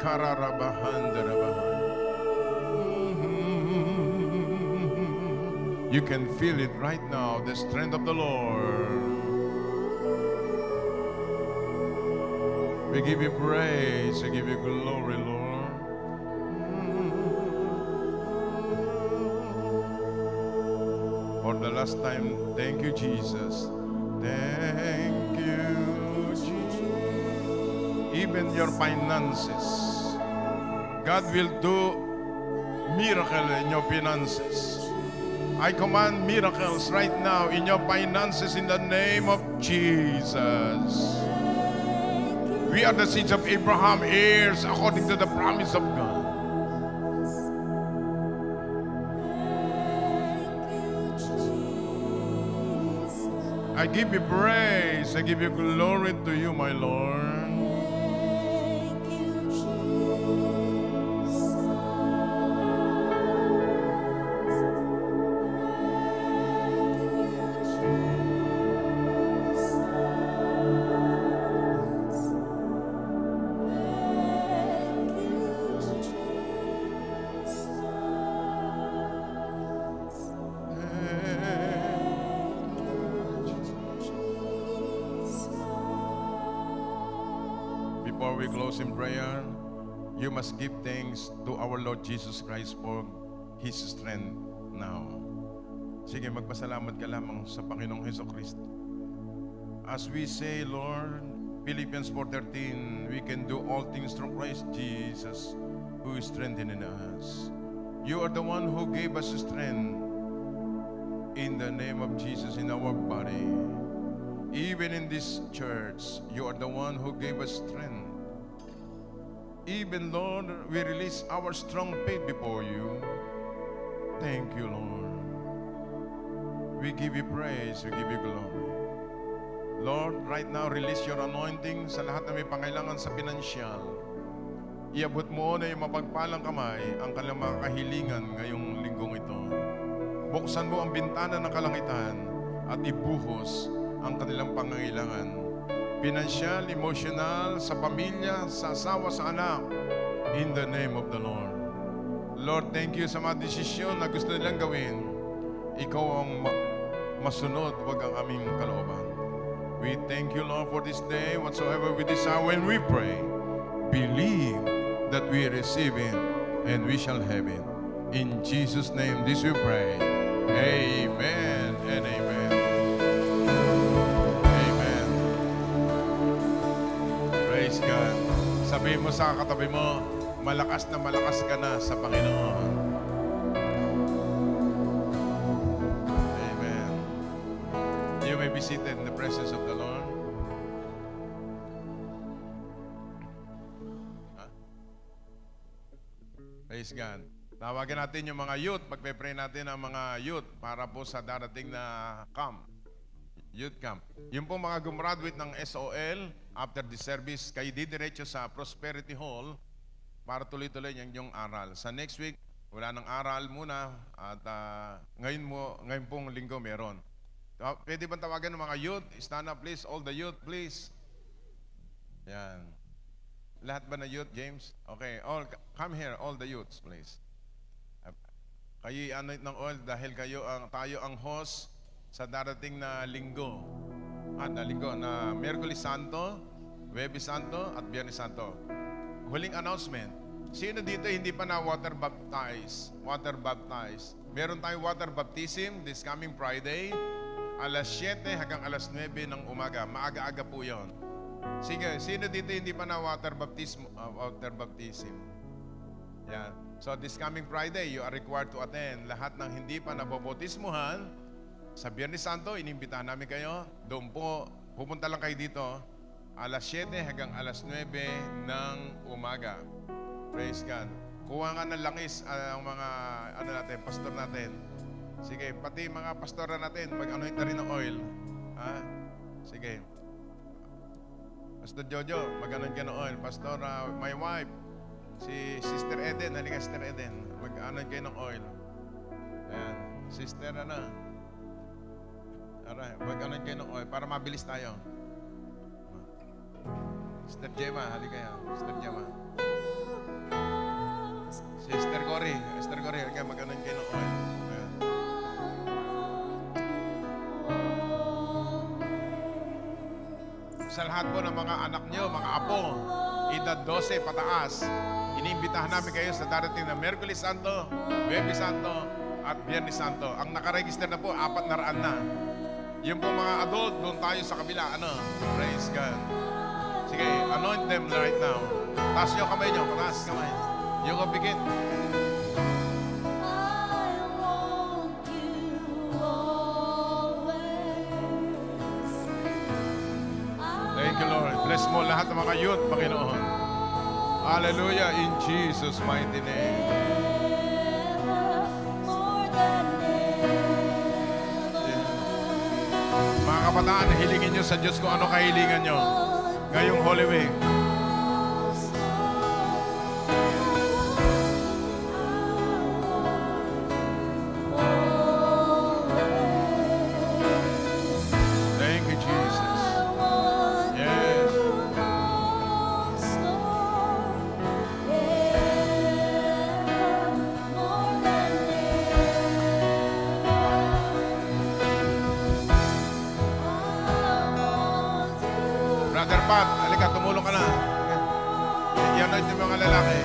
can feel it right now, the strength of the Lord. We give you praise, we give you glory, Lord. For the last time, thank you, Jesus. Thank you, Jesus. Even your finances, God will do miracle in your finances. I command miracles right now in your finances in the name of Jesus. We are the seeds of Abraham, heirs according to the promise of God. I give you praise. I give you glory to you, my Lord. Before we close in prayer, you must give thanks to our Lord Jesus Christ for His strength now. Sige, magpasalamat ka lamang sa Panginoong Hesukristo. As we say, Lord, Philippians 4:13, we can do all things through Christ Jesus, who is strengthening us. You are the one who gave us strength in the name of Jesus in our body. Even in this church, you are the one who gave us strength. Even, Lord, we release our strong faith before you. Thank you, Lord. We give you praise, we give you glory. Lord, right now, release your anointing sa lahat na may pangailangan sa pinansyal. Iabot mo na yung mapagpalang kamay ang kanilang mga kahilingan ngayong linggong ito. Buksan mo ang bintana ng kalangitan at ibuhos ang kanilang pangangailangan. Pinansyal, emosyonal, sa pamilya, sa asawa, sa anak. In the name of the Lord. Lord, thank you sa mga desisyon na gusto nilang gawin. Ikaw ang masunod, wag ang aming kalooban. We thank you, Lord, for this day. Whatsoever we desire when we pray, believe that we receive it and we shall have it. In Jesus' name, this we pray. Amen and amen. Praise God. Sabihin mo sa katabi mo, malakas na malakas ka na sa Panginoon. Amen. You may be seated in the presence of the Lord. Praise God. Tawagan natin yung mga youth. Magpe-pray natin ang mga youth para po sa darating na camp. Youth camp. Yung pong mga gumraduate ng SOL, after the service, kayo didiretso sa Prosperity Hall para tuloy-tuloy yung aral. Sa next week, wala nang aral muna at ngayon pong linggo meron. Pwede bang tawagan ng mga youth? Stand up please, all the youth please. Yan. Lahat ba na youth, James? Okay, all come here, all the youths please. Kayo anoint ng oil dahil tayo ang host sa darating na linggo. Na Miyerkules Santo, Huwebes Santo, at Biyernes Santo. Huling announcement. Sino dito hindi pa na water baptized? Meron tayong water baptism this coming Friday, alas 7 hanggang alas 9 ng umaga. Maaga-aga po yon. Sige, sino dito hindi pa na water baptism? Yan. So this coming Friday, you are required to attend. Lahat ng hindi pa nabobotismuhan, sa Biyernes Santo, inimbitahan namin kayo. Doon po, pupunta lang kayo dito, alas 7 hanggang alas 9 ng umaga. Praise God. Kuha nga ng langis ang mga pastor natin. Sige, pati mga pastora natin, mag-anoint na rin ng oil. Ha? Sige. Pastor Jojo, mag-anoint ka ng oil. Pastor, my wife, si Sister Eden, halika Sister Eden, mag-anoint kayo ng oil. Ayan. Sister, Alright, mag-anoint kayo ng oil para mabilis tayo. Sister Gemma, halika kayo. Sister Gemma. Sister Cory, halika mag-anoint kayo ng oil. Ayan. Sa lahat po ng mga anak nyo, mga apo, edad 12 pataas, iniimbitahan namin kayo sa darating na Miyerkules Santo, Huwebes Santo, at Biyernes Santo. Ang nakaregister na po, 400 na. Yung po mga adult, doon tayo sa kabila. Praise God. Sige, anoint them right now. Taas nyo kamay nyo. Taas kamay. You go begin. Thank you, Lord. Bless mo lahat ng mga youth, Panginoon. Hallelujah, in Jesus' mighty name. Mga kabataan, hilingin nyo sa Diyos kung ano kahilingan nyo ngayong Holy Week. Thank you, Jesus. Yes. Brother Pat, halika, tumulong ka na. Yan ang mga lalaki.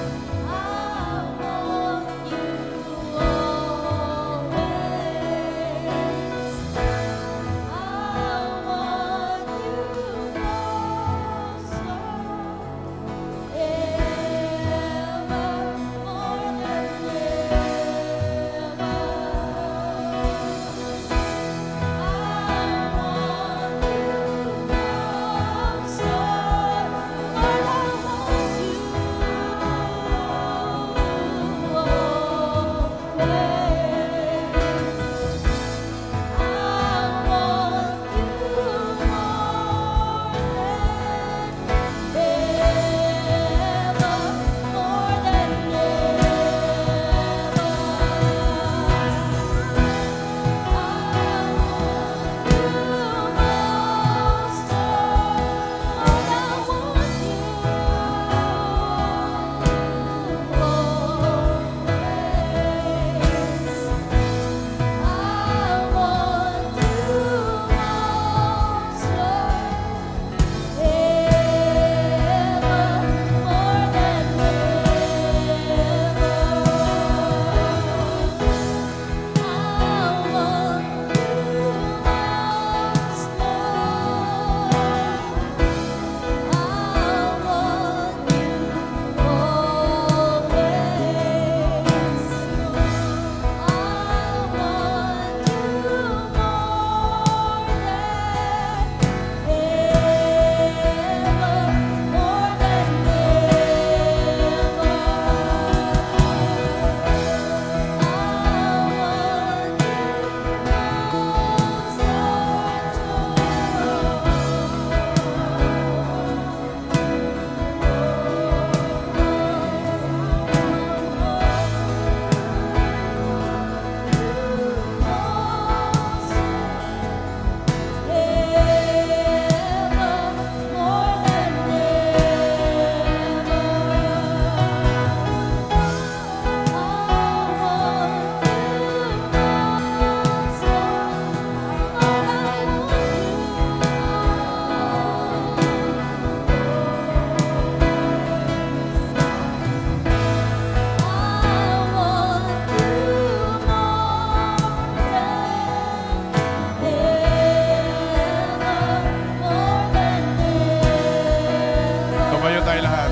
Tumayo tayo lahat.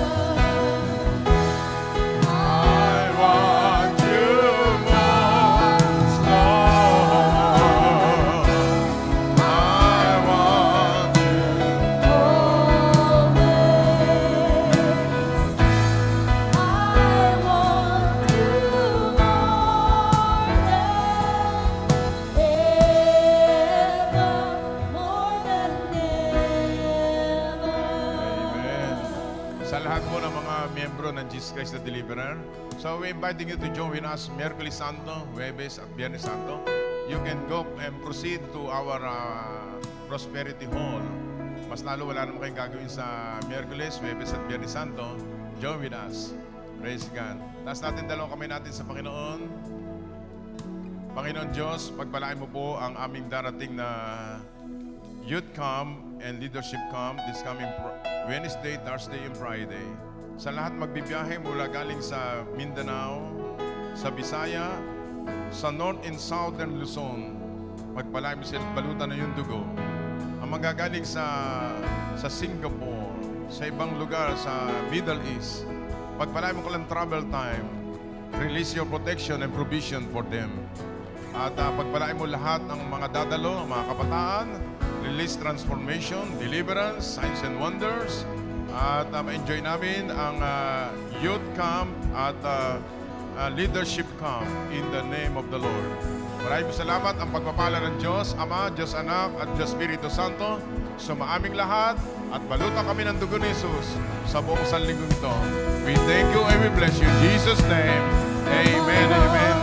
I want you most, Lord. I want you always. I want you more than ever. Amen. Sa lahat po ng mga miyembro ng Jesus Christ the Deliverer, so we're inviting you to join with us Miyerkules Santo, Huwebes at Biyernes Santo. You can go and proceed to our Prosperity Hall. Mas lalo wala naman kayong gagawin sa Miyerkules, Huwebes at Biyernes Santo. Join with us. Praise God. Taas natin dalawang kamay natin sa Panginoon. Panginoon Diyos, pagpalain mo po ang aming darating na Youth Camp and Leadership Camp this coming Wednesday, Thursday, and Friday. Sa lahat magbibiyahe mula galing sa Mindanao, sa Bisaya, sa North and Southern Luzon. Pagpalain mo sila, balutan na yung dugo. Ang magagaling sa Singapore, sa ibang lugar, sa Middle East, pagpalain mo ko lang travel time, release your protection and provision for them. At pagpalain mo lahat ng mga dadalo, ang mga kabataan, release transformation, deliverance, signs and wonders. At ma-enjoy namin ang youth camp at leadership camp in the name of the Lord. Maraming salamat ang pagpapala ng Diyos Ama, Diyos Anak, at Diyos Espiritu Santo sa maaming lahat at balutan kami ng dugo ni Jesus sa buong sanlinggong ito. We thank you and we bless you. In Jesus' name, amen, amen.